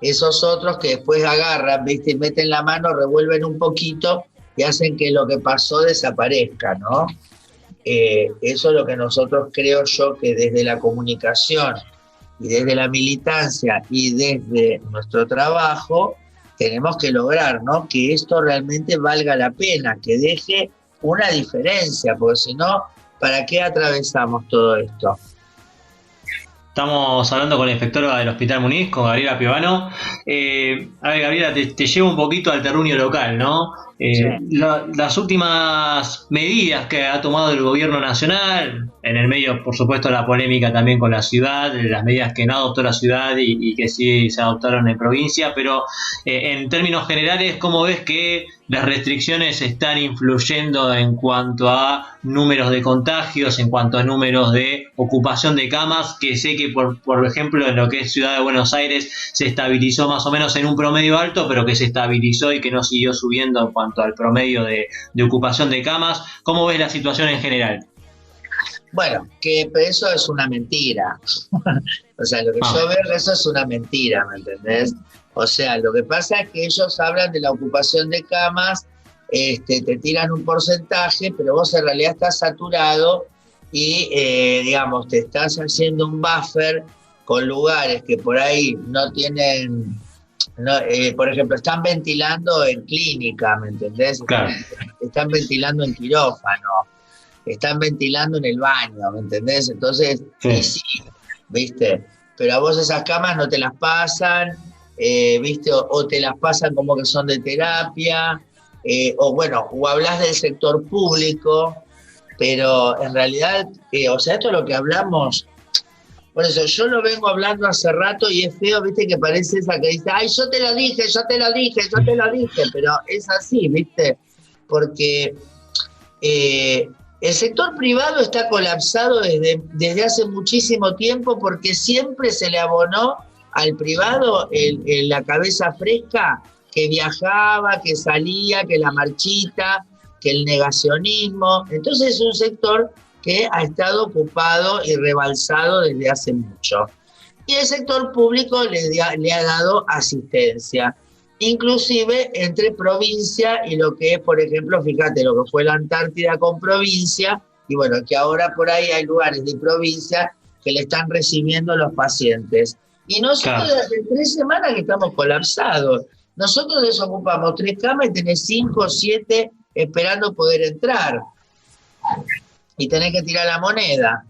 esos otros que después agarran, ¿viste? Y meten la mano, revuelven un poquito y hacen que lo que pasó desaparezca, ¿no? Eso es lo que nosotros, creo yo, que desde la comunicación y desde la militancia y desde nuestro trabajo tenemos que lograr, ¿no? Que esto realmente valga la pena, que deje una diferencia, porque si no, ¿para qué atravesamos todo esto? Estamos hablando con la inspectora del Hospital Muniz, con Gabriela Piovano. A ver, Gabriela, te llevo un poquito al terruño local, ¿no? Sí. Las últimas medidas que ha tomado el gobierno nacional, en el medio, por supuesto, la polémica también con la ciudad, las medidas que no adoptó la ciudad y que sí se adoptaron en provincia, pero en términos generales, ¿cómo ves que las restricciones están influyendo en cuanto a números de contagios, en cuanto a números de ocupación de camas, que sé que por ejemplo en lo que es Ciudad de Buenos Aires se estabilizó más o menos en un promedio alto, pero que se estabilizó y que no siguió subiendo en cuanto al promedio de ocupación de camas? ¿Cómo ves la situación en general? Bueno, que eso es una mentira. O sea, lo que yo veo, eso es una mentira, ¿me entendés? O sea, lo que pasa es que ellos hablan de la ocupación de camas, te tiran un porcentaje, pero vos en realidad estás saturado y, digamos, te estás haciendo un buffer con lugares que por ahí no tienen, por ejemplo, están ventilando en clínica, ¿me entendés? Claro. Están ventilando en quirófano, están ventilando en el baño, ¿me entendés? Entonces, sí, ¿viste? Pero a vos esas camas no te las pasan, ¿viste? O te las pasan como que son de terapia, o hablas del sector público, pero en realidad, o sea, esto es lo que hablamos. Por eso yo lo vengo hablando hace rato y es feo, ¿viste? Que parece esa que dice, ay, yo te lo dije, pero es así, ¿viste? Porque el sector privado está colapsado desde hace muchísimo tiempo, porque siempre se le abonó al privado la cabeza fresca, que viajaba, que salía, que la marchita, que el negacionismo. Entonces es un sector que ha estado ocupado y rebalsado desde hace mucho. Y el sector público le ha dado asistencia, inclusive entre provincia y lo que es, por ejemplo, fíjate, lo que fue la Antártida con provincia, y bueno, que ahora por ahí hay lugares de provincia que le están recibiendo los pacientes. Y nosotros desde 3 semanas que estamos colapsados. Nosotros desocupamos 3 camas y tenés 5 o 7 esperando poder entrar. Y tenés que tirar la moneda.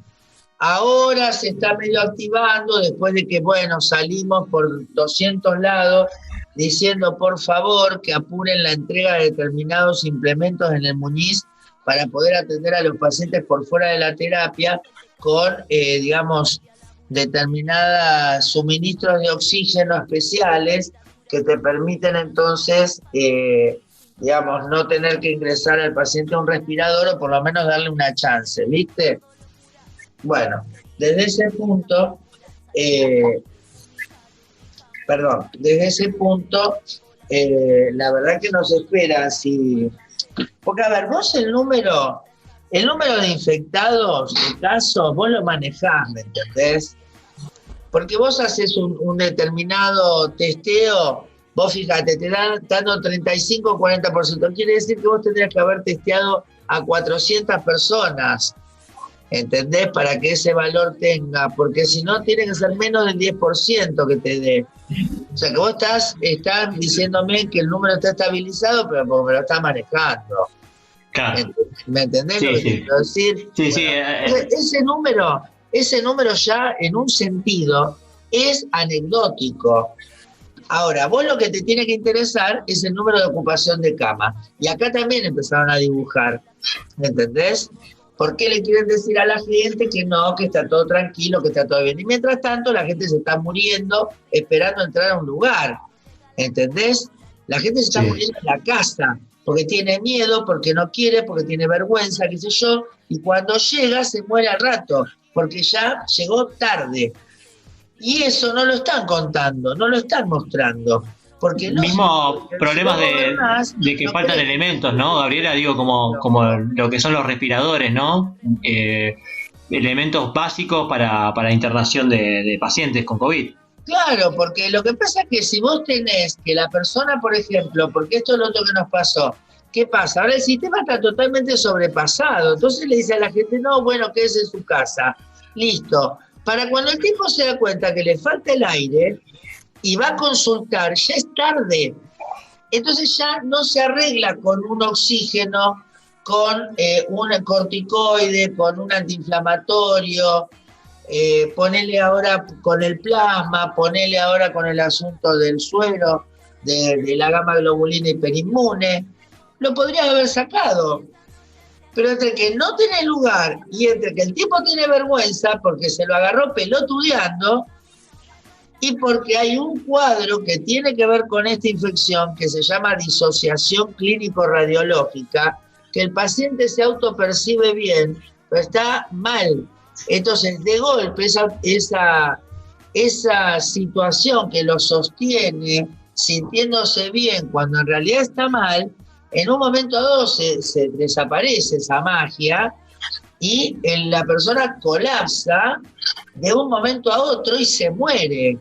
Ahora se está medio activando después de que, bueno, salimos por 200 lados diciendo, por favor, que apuren la entrega de determinados implementos en el Muniz para poder atender a los pacientes por fuera de la terapia con, digamos, determinados suministros de oxígeno especiales que te permiten entonces, digamos, no tener que ingresar al paciente a un respirador o por lo menos darle una chance, ¿viste? Bueno, desde ese punto, la verdad que nos espera si... Porque, a ver, vos el número de infectados, de casos, vos lo manejás, ¿me entendés? Porque vos haces un determinado testeo, vos fíjate, te dan dando 35 o 40%. Quiere decir que vos tendrías que haber testeado a 400 personas, ¿entendés? Para que ese valor tenga, porque si no tiene que ser menos del 10% que te dé. O sea que vos estás diciéndome que el número está estabilizado, pero porque me lo estás manejando. Claro. ¿Me entendés Sí, lo que sí. quiero decir? Sí, Bueno, ese número ya en un sentido es anecdótico. Ahora, vos lo que te tiene que interesar es el número de ocupación de cama. Y acá también empezaron a dibujar, ¿me entendés? ¿Por qué le quieren decir a la gente que no, que está todo tranquilo, que está todo bien? Y mientras tanto la gente se está muriendo esperando entrar a un lugar, ¿entendés? La gente se está muriendo en la casa, porque tiene miedo, porque no quiere, porque tiene vergüenza, qué sé yo, y cuando llega se muere al rato, porque ya llegó tarde. Y eso no lo están contando, no lo están mostrando. Porque no mismo problemas de que faltan elementos, ¿no, Gabriela? Digo, como lo que son los respiradores, ¿no? Elementos básicos para la internación de pacientes con COVID. Claro, porque lo que pasa es que si vos tenés que la persona, por ejemplo, porque esto es lo otro que nos pasó, ¿qué pasa? Ahora el sistema está totalmente sobrepasado, entonces le dice a la gente, no, bueno, quédese en su casa, listo. Para cuando el tipo se da cuenta que le falta el aire y va a consultar, ya es tarde. Entonces ya no se arregla con un oxígeno, con un corticoide, con un antiinflamatorio, ponele ahora con el plasma, ponele ahora con el asunto del suero, de la gamma globulina hiperinmune, lo podrías haber sacado. Pero entre que no tiene lugar y entre que el tipo tiene vergüenza porque se lo agarró pelotudeando y porque hay un cuadro que tiene que ver con esta infección que se llama disociación clínico-radiológica, que el paciente se autopercibe bien, pero está mal. Entonces, de golpe, esa situación que lo sostiene sintiéndose bien cuando en realidad está mal, en un momento dado se desaparece esa magia y la persona colapsa de un momento a otro y se muere.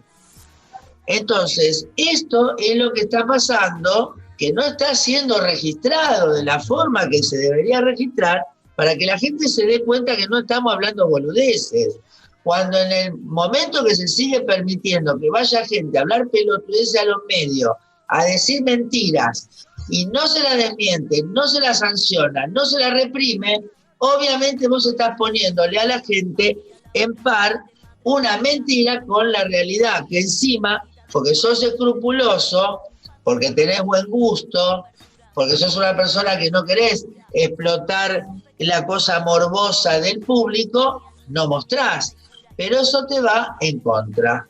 Entonces, esto es lo que está pasando, que no está siendo registrado de la forma que se debería registrar para que la gente se dé cuenta que no estamos hablando boludeces. Cuando en el momento que se sigue permitiendo que vaya gente a hablar pelotudeces a los medios, a decir mentiras, y no se la desmiente, no se la sanciona, no se la reprime, obviamente vos estás poniéndole a la gente en par una mentira con la realidad, que encima, porque sos escrupuloso, porque tenés buen gusto, porque sos una persona que no querés explotar la cosa morbosa del público, no mostrás, pero eso te va en contra.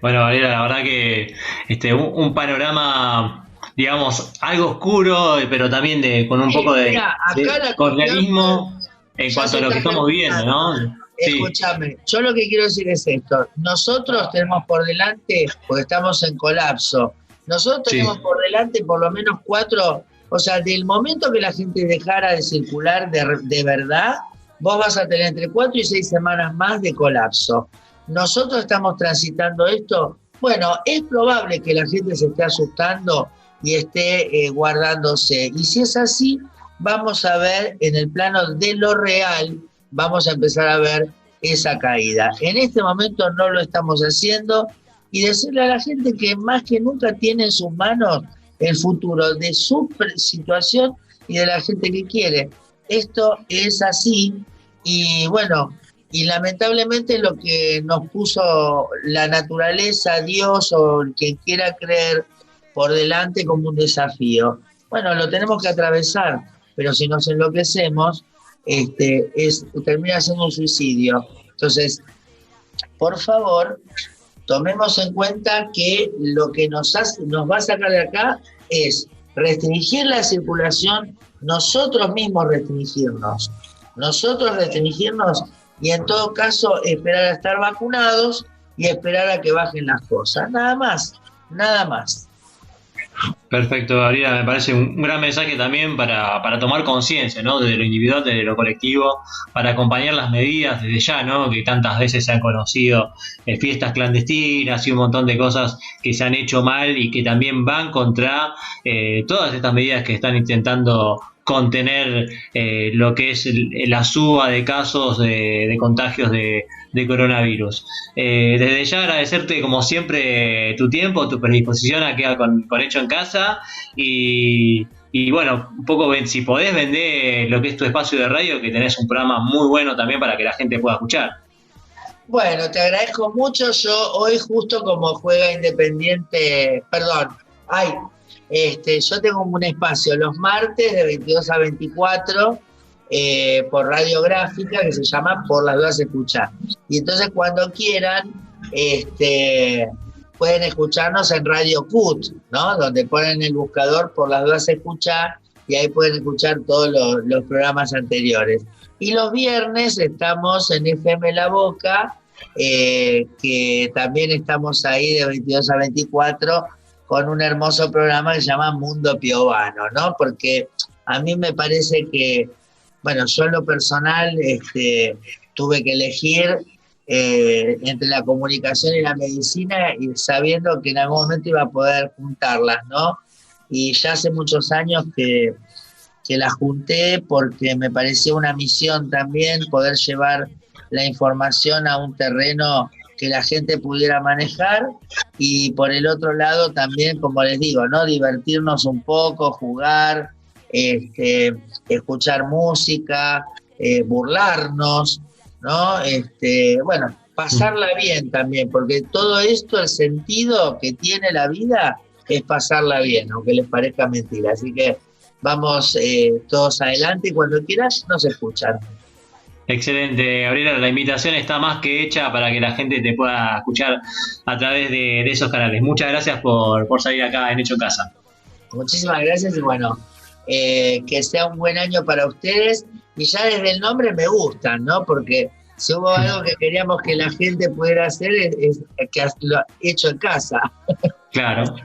Bueno, Valeria, la verdad que un panorama, digamos, algo oscuro, pero también con un poco de cordialismo en cuanto a lo que estamos viendo, ¿no? Escúchame, yo lo que quiero decir es esto. Nosotros tenemos por delante, porque estamos en colapso, nosotros tenemos por delante por lo menos 4, o sea, del momento que la gente dejara de circular de verdad, vos vas a tener entre 4 y 6 semanas más de colapso. Nosotros estamos transitando esto. Bueno, es probable que la gente se esté asustando y esté guardándose. Y si es así, vamos a ver en el plano de lo real, vamos a empezar a ver esa caída. En este momento no lo estamos haciendo y decirle a la gente que más que nunca tiene en sus manos el futuro de su situación y de la gente que quiere. Esto es así y bueno, y lamentablemente lo que nos puso la naturaleza, Dios o quien quiera creer por delante como un desafío. Bueno, lo tenemos que atravesar, pero si nos enloquecemos, termina siendo un suicidio. Entonces, por favor, tomemos en cuenta que lo que nos va a sacar de acá es restringir la circulación, nosotros mismos restringirnos y en todo caso esperar a estar vacunados y esperar a que bajen las cosas. Nada más. Perfecto, Gabriela, me parece un gran mensaje también para tomar conciencia, ¿no? De lo individual, de lo colectivo, para acompañar las medidas desde ya, ¿no? Que tantas veces se han conocido fiestas clandestinas y un montón de cosas que se han hecho mal y que también van contra todas estas medidas que están intentando contener lo que es la suba de casos de contagios de coronavirus. Desde ya agradecerte como siempre tu tiempo, tu predisposición a quedar con Hecho en Casa y bueno, un poco si podés vender lo que es tu espacio de radio, que tenés un programa muy bueno también para que la gente pueda escuchar. Bueno, te agradezco mucho. Yo hoy justo como juega Independiente, yo tengo un espacio los martes de 22 a 24 por Radiográfica que se llama Por las Dudas Escuchar. Y entonces cuando quieran pueden escucharnos en Radio CUT, ¿no? Donde ponen el buscador Por las Dudas Escuchar y ahí pueden escuchar todos los programas anteriores. Y los viernes estamos en FM La Boca, que también estamos ahí de 22 a 24 con un hermoso programa que se llama Mundo Piovano, ¿no? Porque a mí me parece que, bueno, yo en lo personal tuve que elegir entre la comunicación y la medicina y sabiendo que en algún momento iba a poder juntarlas, ¿no? Y ya hace muchos años que las junté porque me pareció una misión también poder llevar la información a un terreno que la gente pudiera manejar y por el otro lado también, como les digo, ¿no? Divertirnos un poco, jugar, escuchar música, burlarnos ¿no? Bueno, pasarla bien también, porque todo esto, el sentido que tiene la vida es pasarla bien, aunque les parezca mentira. Así que vamos todos adelante y cuando quieras nos escuchan. Excelente, Gabriela, la invitación está más que hecha para que la gente te pueda escuchar a través de esos canales. Muchas gracias por salir acá en Hecho en Casa. Muchísimas gracias y bueno, que sea un buen año para ustedes. Y ya desde el nombre me gustan, ¿no? Porque si hubo algo que queríamos que la gente pudiera hacer es que lo hecho en casa. Claro.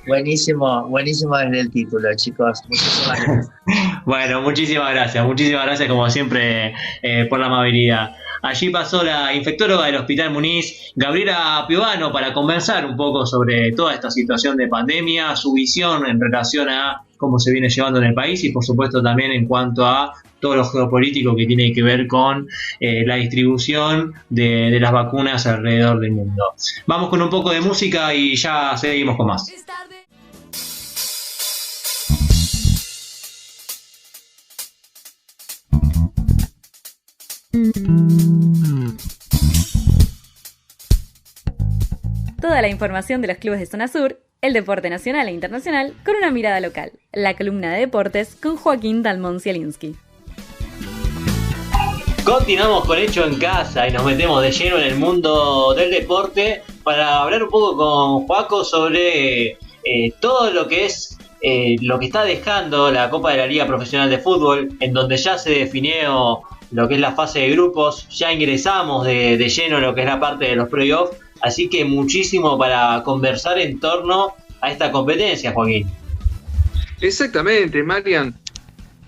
Buenísimo desde el título, chicos. Muchísimas gracias. Bueno, muchísimas gracias como siempre por la amabilidad. Allí pasó la infectóloga del Hospital Muniz, Gabriela Piovano, para conversar un poco sobre toda esta situación de pandemia, su visión en relación a cómo se viene llevando en el país y por supuesto también en cuanto a todo lo geopolítico que tiene que ver con la distribución de las vacunas alrededor del mundo. Vamos con un poco de música y ya seguimos con más. Toda la información de los clubes de Zona Sur, el deporte nacional e internacional con una mirada local. La columna de deportes con Joaquín Talmón Zielinski. Continuamos con Hecho en Casa y nos metemos de lleno en el mundo del deporte para hablar un poco con Joaco sobre todo lo que es lo que está dejando la Copa de la Liga Profesional de Fútbol, en donde ya se definió lo que es la fase de grupos, ya ingresamos de lleno en lo que es la parte de los playoffs, así que muchísimo para conversar en torno a esta competencia, Joaquín. Exactamente, Marian.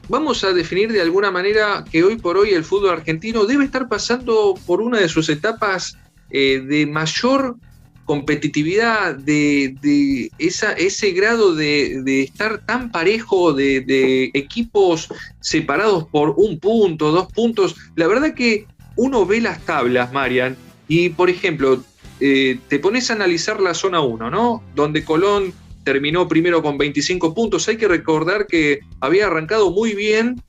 Vamos a definir de alguna manera que hoy por hoy el fútbol argentino debe estar pasando por una de sus etapas de mayor competitividad, de ese grado de estar tan parejo, de equipos separados por 1 punto, 2 puntos. La verdad que uno ve las tablas, Marian, y por ejemplo, te pones a analizar la zona 1, ¿no? Donde Colón terminó primero con 25 puntos. Hay que recordar que había arrancado muy bien,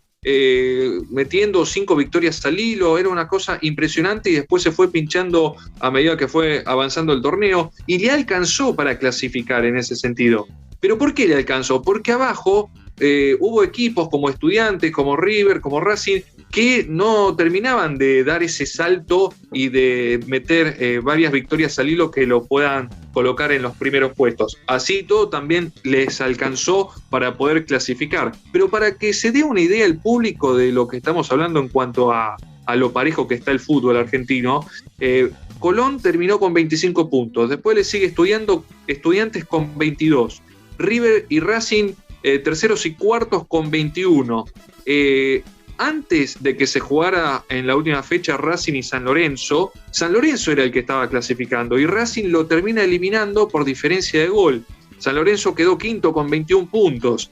metiendo 5 victorias al hilo. Era una cosa impresionante y después se fue pinchando a medida que fue avanzando el torneo y le alcanzó para clasificar en ese sentido. ¿Pero por qué le alcanzó? Porque abajo hubo equipos como Estudiantes, como River, como Racing, que no terminaban de dar ese salto y de meter varias victorias al hilo que lo puedan colocar en los primeros puestos. Así todo también les alcanzó para poder clasificar. Pero para que se dé una idea el público de lo que estamos hablando en cuanto a lo parejo que está el fútbol argentino, Colón terminó con 25 puntos, después le sigue Estudiantes con 22, River y Racing terceros y cuartos con 21. Antes de que se jugara en la última fecha Racing y San Lorenzo era el que estaba clasificando y Racing lo termina eliminando por diferencia de gol. San Lorenzo quedó quinto con 21 puntos.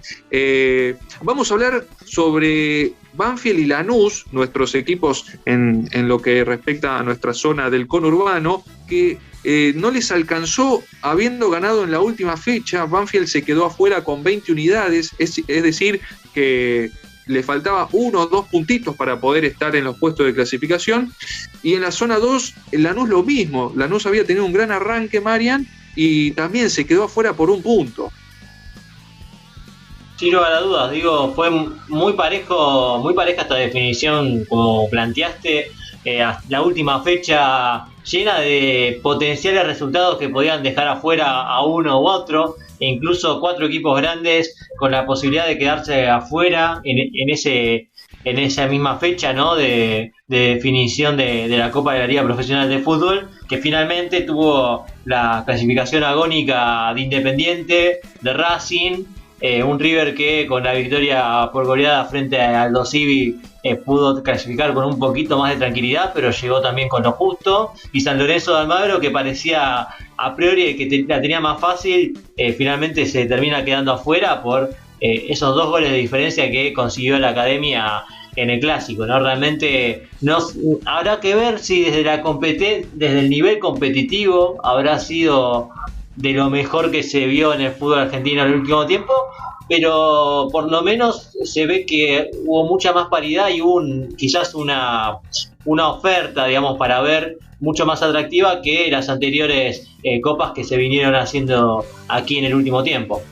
Vamos a hablar sobre Banfield y Lanús, nuestros equipos en lo que respecta a nuestra zona del conurbano, que no les alcanzó habiendo ganado en la última fecha. Banfield se quedó afuera con 20 unidades, es decir, que le faltaba 1 o 2 puntitos para poder estar en los puestos de clasificación. Y en la zona 2, Lanús lo mismo. Lanús había tenido un gran arranque, Marian, y también se quedó afuera por 1 punto. Sin lugar a dudas, digo, fue muy pareja esta definición como planteaste. La última fecha llena de potenciales resultados que podían dejar afuera a uno u otro, e incluso 4 equipos grandes con la posibilidad de quedarse afuera en esa misma fecha, ¿no? de definición de la Copa de la Liga Profesional de Fútbol, que finalmente tuvo la clasificación agónica de Independiente, de Racing, un River que con la victoria por goleada frente a Aldo Civi pudo clasificar con un poquito más de tranquilidad, pero llegó también con lo justo, y San Lorenzo de Almagro, que parecía a priori que la tenía más fácil, finalmente se termina quedando afuera por esos 2 goles de diferencia que consiguió la Academia en el Clásico, ¿no? Realmente habrá que ver si desde el nivel competitivo habrá sido de lo mejor que se vio en el fútbol argentino en el último tiempo, pero por lo menos se ve que hubo mucha más paridad y hubo quizás una una oferta, digamos, para ver mucho más atractiva que las anteriores copas que se vinieron haciendo aquí en el último tiempo.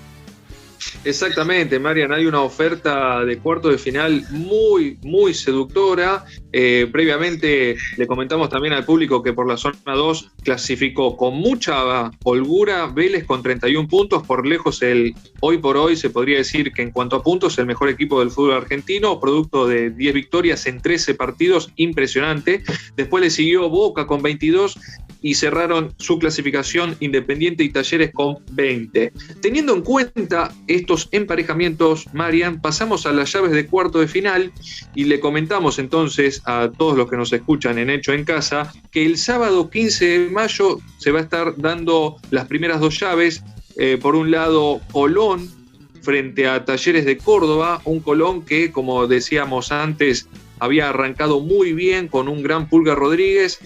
Exactamente, Marian, hay una oferta de cuarto de final muy, muy seductora. Previamente le comentamos también al público que por la zona 2 clasificó con mucha holgura Vélez con 31 puntos, por lejos hoy por hoy se podría decir que en cuanto a puntos el mejor equipo del fútbol argentino, producto de 10 victorias en 13 partidos, impresionante. Después le siguió Boca con 22 y cerraron su clasificación Independiente y Talleres con 20. Teniendo en cuenta estos emparejamientos, Marian, pasamos a las llaves de cuarto de final y le comentamos entonces a todos los que nos escuchan en Hecho en Casa que el sábado 15 de mayo se va a estar dando las primeras dos llaves. Por un lado, Colón frente a Talleres de Córdoba, un Colón que, como decíamos antes, había arrancado muy bien con un gran Pulga Rodríguez,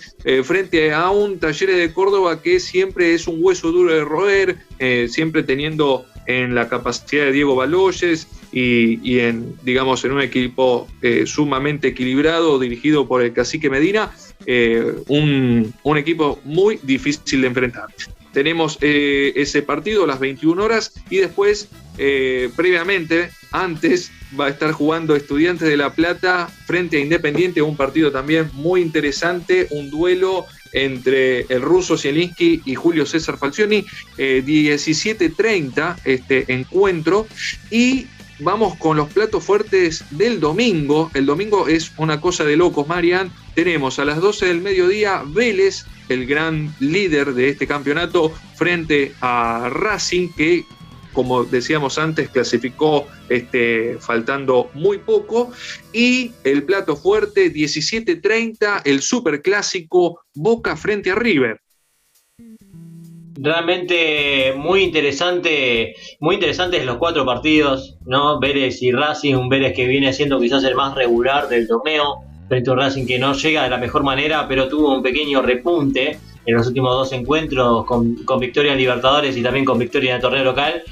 frente a un Talleres de Córdoba que siempre es un hueso duro de roer, siempre teniendo en la capacidad de Diego Baloyes y en un equipo sumamente equilibrado, dirigido por el Cacique Medina, un equipo muy difícil de enfrentar. Tenemos ese partido a las 21 horas y después, previamente, antes, va a estar jugando Estudiantes de La Plata frente a Independiente, un partido también muy interesante, un duelo entre el ruso Zielinski y Julio César Falcioni, 17:30 este encuentro. Y vamos con los platos fuertes del domingo. El domingo es una cosa de locos, Marian. Tenemos a las 12 del mediodía Vélez, el gran líder de este campeonato, frente a Racing, que, como decíamos antes, clasificó faltando muy poco. Y el plato fuerte, 17:30, el superclásico Boca frente a River. Realmente muy interesantes los cuatro partidos, ¿no? Vélez y Racing, un Vélez que viene siendo quizás el más regular del torneo, frente a un Racing que no llega de la mejor manera, pero tuvo un pequeño repunte en los últimos dos encuentros con victoria en Libertadores y también con victoria en el torneo local.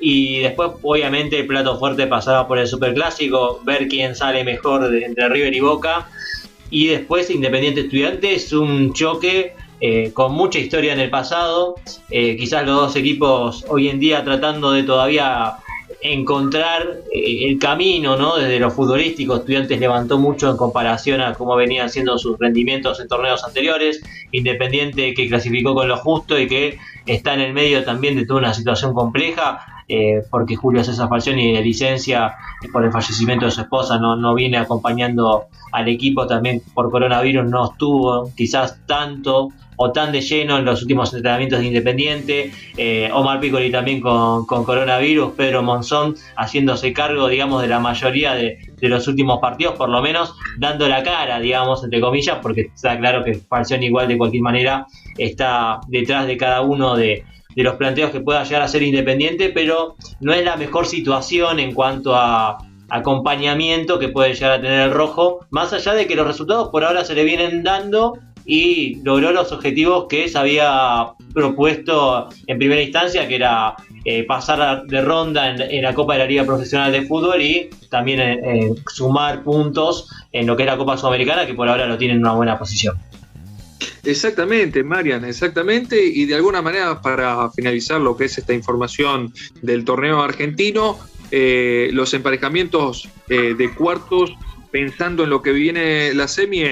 Y después, obviamente, el plato fuerte pasaba por el superclásico, ver quién sale mejor entre River y Boca. Y después, Independiente Estudiantes, un choque con mucha historia en el pasado. Quizás los dos equipos hoy en día tratando de todavía encontrar el camino, ¿no? Desde lo futbolístico, Estudiantes levantó mucho en comparación a cómo venían haciendo sus rendimientos en torneos anteriores. Independiente, que clasificó con lo justo y que está en el medio también de toda una situación compleja, porque Julio César Falcioni, de licencia por el fallecimiento de su esposa, no viene acompañando al equipo, también por coronavirus no estuvo quizás tanto o tan de lleno en los últimos entrenamientos de Independiente. Omar Piccoli también con coronavirus, Pedro Monzón haciéndose cargo, digamos, de la mayoría de los últimos partidos, por lo menos dando la cara, digamos, entre comillas, porque está claro que Falcioni igual de cualquier manera está detrás de cada uno de los planteos que pueda llegar a ser Independiente, pero no es la mejor situación en cuanto a acompañamiento que puede llegar a tener el rojo, más allá de que los resultados por ahora se le vienen dando y logró los objetivos que se había propuesto en primera instancia, que era pasar de ronda en la Copa de la Liga Profesional de Fútbol y también sumar puntos en lo que es la Copa Sudamericana, que por ahora lo tiene en una buena posición. Exactamente, Marian, exactamente. Y de alguna manera, para finalizar lo que es esta información del torneo argentino, los emparejamientos de cuartos, pensando en lo que viene la semi,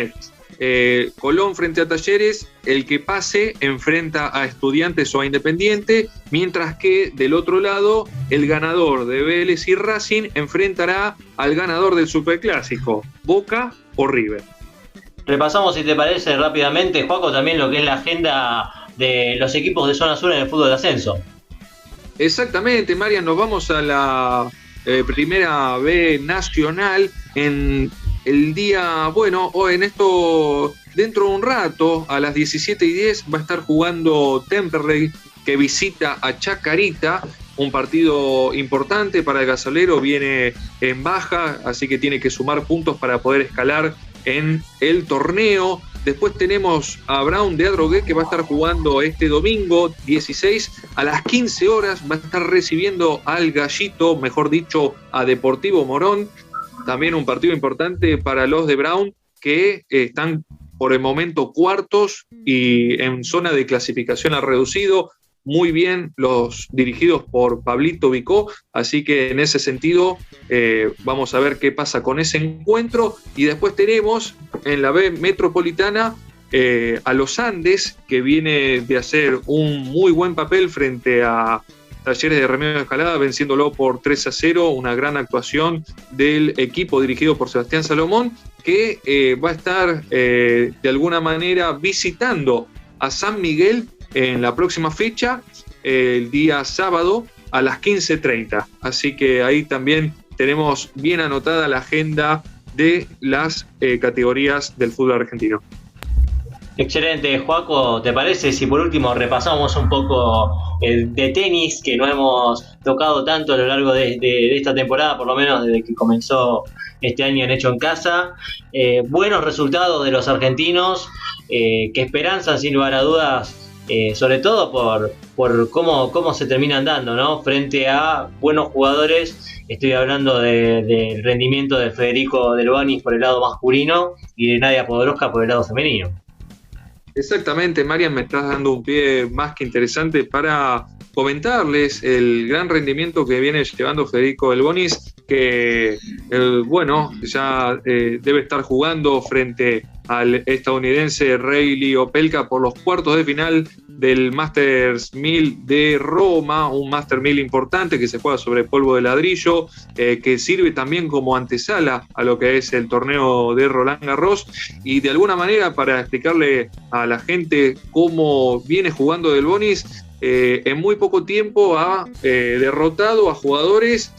Colón frente a Talleres, el que pase enfrenta a Estudiantes o a Independiente, mientras que del otro lado el ganador de Vélez y Racing enfrentará al ganador del Superclásico, Boca o River. Repasamos, si te parece, rápidamente, Juaco, también lo que es la agenda de los equipos de zona sur en el fútbol de ascenso. Exactamente, Marian, nos vamos a la Primera B Nacional en el día, o en esto, dentro de un rato, a las 17:10 va a estar jugando Temperley, que visita a Chacarita, un partido importante para el gasolero, viene en baja, así que tiene que sumar puntos para poder escalar en el torneo. Después tenemos a Brown de Adrogué, que va a estar jugando este domingo 16 a las 15 horas, va a estar recibiendo al Gallito, mejor dicho, a Deportivo Morón. También un partido importante para los de Brown, que están por el momento cuartos y en zona de clasificación al reducido. Muy bien los dirigidos por Pablito Vicó, así que en ese sentido vamos a ver qué pasa con ese encuentro. Y después tenemos en la B Metropolitana a los Andes, que viene de hacer un muy buen papel frente a Talleres de Remedios de Escalada, venciéndolo por 3-0, una gran actuación del equipo dirigido por Sebastián Salomón, que va a estar de alguna manera visitando a San Miguel en la próxima fecha, el día sábado a las 15:30. Así que ahí también tenemos bien anotada la agenda de las categorías del fútbol argentino. Excelente, Joaco. ¿Te parece si por último repasamos un poco de tenis, que no hemos tocado tanto a lo largo de esta temporada, por lo menos desde que comenzó este año en Hecho en Casa? Buenos resultados de los argentinos, que esperanzan sin lugar a dudas, sobre todo por cómo se terminan dando, ¿no? Frente a buenos jugadores. Estoy hablando del rendimiento de Federico Del Bonis por el lado masculino y de Nadia Podoroska por el lado femenino. Exactamente, Marian, me estás dando un pie más que interesante para comentarles el gran rendimiento que viene llevando Federico Del Bonis, que ya debe estar jugando frente al estadounidense Reilly Opelka por los cuartos de final del Masters 1000 de Roma, un Masters 1000 importante que se juega sobre polvo de ladrillo, que sirve también como antesala a lo que es el torneo de Roland Garros, y de alguna manera para explicarle a la gente cómo viene jugando Del Bonis, en muy poco tiempo ha derrotado a jugadores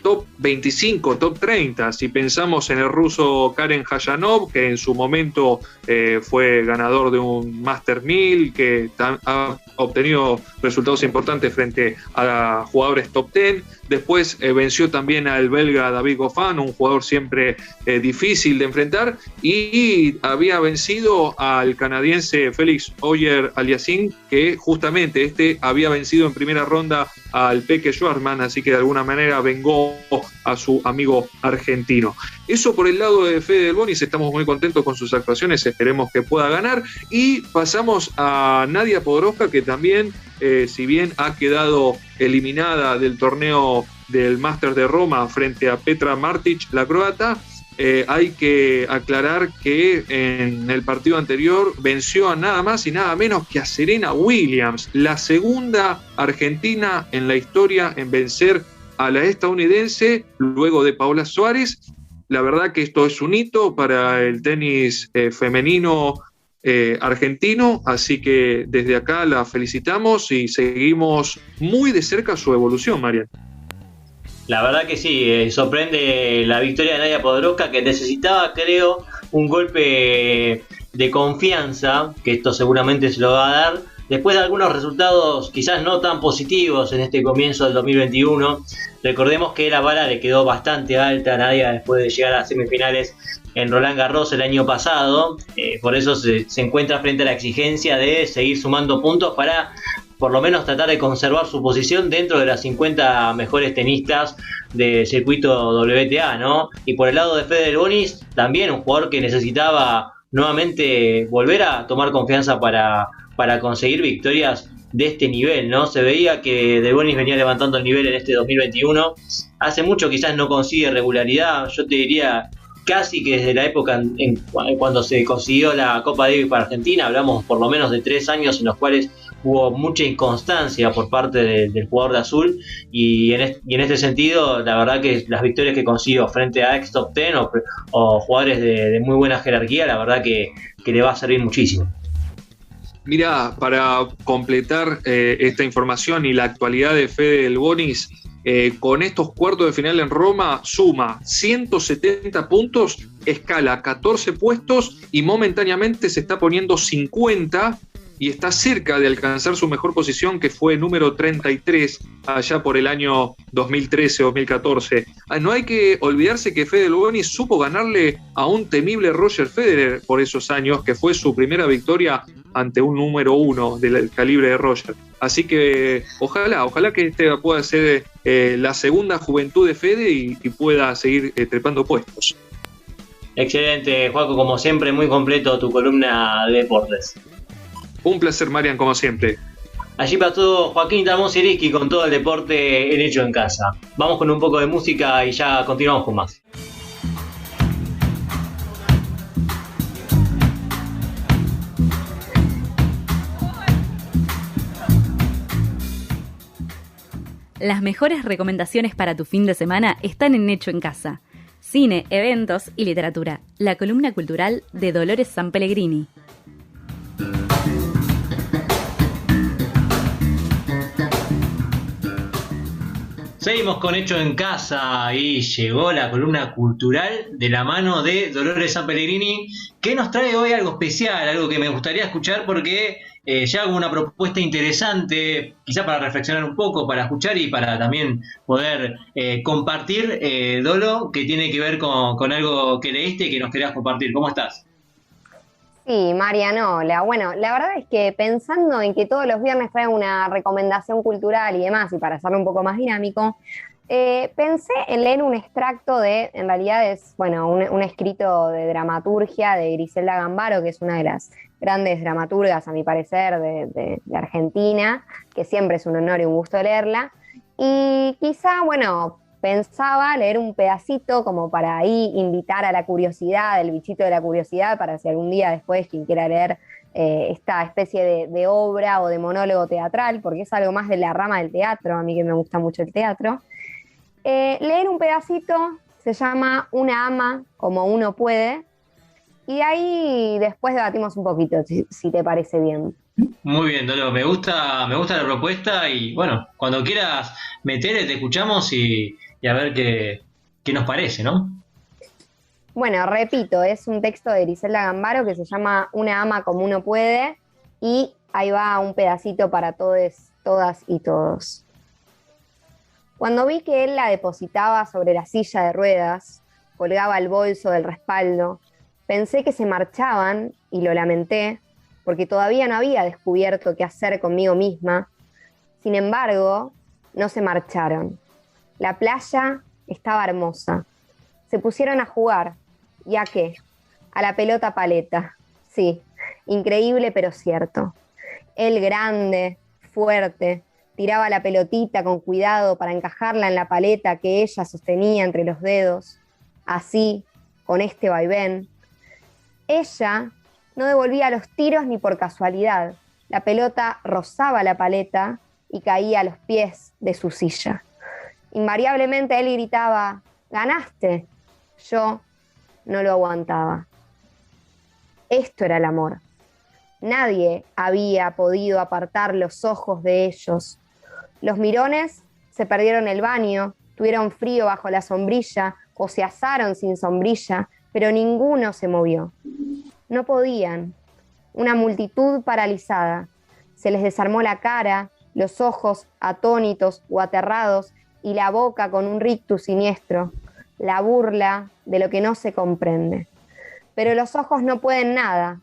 top 25, top 30. Si pensamos en el ruso Karen Khachanov, que en su momento fue ganador de un Master 1000, que ha obtenido resultados importantes frente a jugadores top 10. Después venció también al belga David Goffin, un jugador siempre difícil de enfrentar, y había vencido al canadiense Félix Auger-Aliassime, que justamente había vencido en primera ronda al Peke Schwartzman, así que de alguna manera vengó a su amigo argentino. Eso por el lado de Fede Del Bonis, estamos muy contentos con sus actuaciones, esperemos que pueda ganar. Y pasamos a Nadia Podoroska, que también, si bien ha quedado eliminada del torneo del Masters de Roma frente a Petra Martic, la croata, hay que aclarar que en el partido anterior venció a nada más y nada menos que a Serena Williams, la segunda argentina en la historia en vencer a la estadounidense, luego de Paola Suárez. La verdad que esto es un hito para el tenis femenino argentino, así que desde acá la felicitamos y seguimos muy de cerca su evolución, Marian. La verdad que sí, sorprende la victoria de Nadia Podoroska, que necesitaba, creo, un golpe de confianza, que esto seguramente se lo va a dar, después de algunos resultados quizás no tan positivos en este comienzo del 2021. Recordemos que la vara le quedó bastante alta a Nadia después de llegar a semifinales en Roland Garros el año pasado, por eso se encuentra frente a la exigencia de seguir sumando puntos para por lo menos tratar de conservar su posición dentro de las 50 mejores tenistas del circuito WTA, ¿no? Y por el lado de Fede Del Bonis, también un jugador que necesitaba nuevamente volver a tomar confianza para conseguir victorias de este nivel, ¿no? Se veía que Del Bonis venía levantando el nivel en este 2021. Hace mucho quizás no consigue regularidad, yo te diría casi que desde la época cuando se consiguió la Copa Davis para Argentina, hablamos por lo menos de 3 años en los cuales hubo mucha inconstancia por parte del jugador de azul, y en este sentido la verdad que las victorias que consiguió frente a ex top 10 o jugadores de muy buena jerarquía, la verdad que le va a servir muchísimo. Mira, para completar esta información y la actualidad de Fede Del Bonis, con estos cuartos de final en Roma suma 170 puntos, escala 14 puestos y momentáneamente se está poniendo 50 y está cerca de alcanzar su mejor posición, que fue número 33 allá por el año 2013-2014. No hay que olvidarse que Fede Del Bonis supo ganarle a un temible Roger Federer por esos años, que fue su primera victoria ante un número 1 del calibre de Roger. Así que ojalá que este pueda ser la segunda juventud de Fede y pueda seguir trepando puestos. Excelente, Joaco, como siempre, muy completo tu columna de deportes. Un placer, Marian, como siempre. Allí pasó Joaquín Talmón-Zielinski con todo el deporte en Hecho en Casa. Vamos con un poco de música y ya continuamos con más. Las mejores recomendaciones para tu fin de semana están en Hecho en Casa. Cine, eventos y literatura. La columna cultural de Dolores Sanpellegrini. Seguimos con Hecho en Casa y llegó la columna cultural de la mano de Dolores Sanpellegrini, que nos trae hoy algo especial, algo que me gustaría escuchar porque ya hago una propuesta interesante, quizá para reflexionar un poco, para escuchar y para también poder compartir, Dolo, que tiene que ver con algo que leíste y que nos querías compartir. ¿Cómo estás? Sí, Mariano, hola. Bueno, la verdad es que pensando en que todos los viernes trae una recomendación cultural y demás, y para hacerlo un poco más dinámico, pensé en leer un extracto de, en realidad es, bueno, un escrito de dramaturgia de Griselda Gambaro, que es una de las grandes dramaturgas, a mi parecer, de Argentina, que siempre es un honor y un gusto leerla. Y quizá, bueno, pensaba leer un pedacito como para ahí invitar a la curiosidad, el bichito de la curiosidad, para si algún día después quien quiera leer esta especie de obra o de monólogo teatral, porque es algo más de la rama del teatro, a mí que me gusta mucho el teatro. Leer un pedacito se llama Una ama como uno puede, y de ahí después debatimos un poquito, si te parece bien. Muy bien, Dolo, me gusta la propuesta y bueno, cuando quieras metele, te escuchamos y a ver qué nos parece, ¿no? Bueno, repito, es un texto de Griselda Gambaro que se llama Una ama como uno puede, y ahí va un pedacito para todos, todas y todos. Cuando vi que él la depositaba sobre la silla de ruedas, colgaba el bolso del respaldo, pensé que se marchaban y lo lamenté, porque todavía no había descubierto qué hacer conmigo misma. Sin embargo, no se marcharon. La playa estaba hermosa. Se pusieron a jugar. ¿Y a qué? A la pelota paleta. Sí, increíble pero cierto. Él grande, fuerte, tiraba la pelotita con cuidado para encajarla en la paleta que ella sostenía entre los dedos. Así, con este vaivén. Ella no devolvía los tiros ni por casualidad. La pelota rozaba la paleta y caía a los pies de su silla. Invariablemente él gritaba, «¡Ganaste!». Yo no lo aguantaba. Esto era el amor. Nadie había podido apartar los ojos de ellos. Los mirones se perdieron el baño, tuvieron frío bajo la sombrilla o se asaron sin sombrilla, pero ninguno se movió. No podían. Una multitud paralizada. Se les desarmó la cara, los ojos atónitos o aterrados y la boca con un rictus siniestro, la burla de lo que no se comprende. Pero los ojos no pueden nada.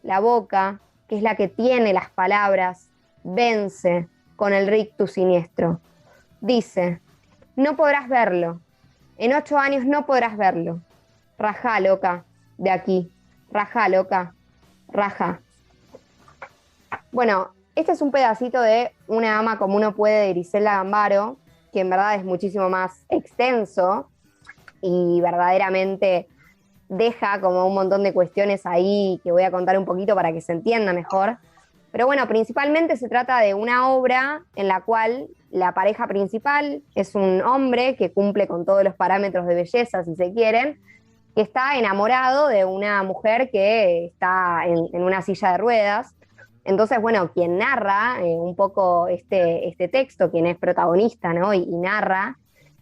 La boca, que es la que tiene las palabras, vence con el rictus siniestro. Dice, no podrás verlo. En 8 años no podrás verlo. Rajá, loca, de aquí. Rajá, loca. Rajá. Bueno, este es un pedacito de Una ama como uno puede de Griselda Gambaro, que en verdad es muchísimo más extenso y verdaderamente deja como un montón de cuestiones ahí que voy a contar un poquito para que se entienda mejor. Pero bueno, principalmente se trata de una obra en la cual la pareja principal es un hombre que cumple con todos los parámetros de belleza, si se quieren, que está enamorado de una mujer que está en una silla de ruedas. Entonces, bueno, quien narra un poco este texto, quien es protagonista, ¿no? y narra,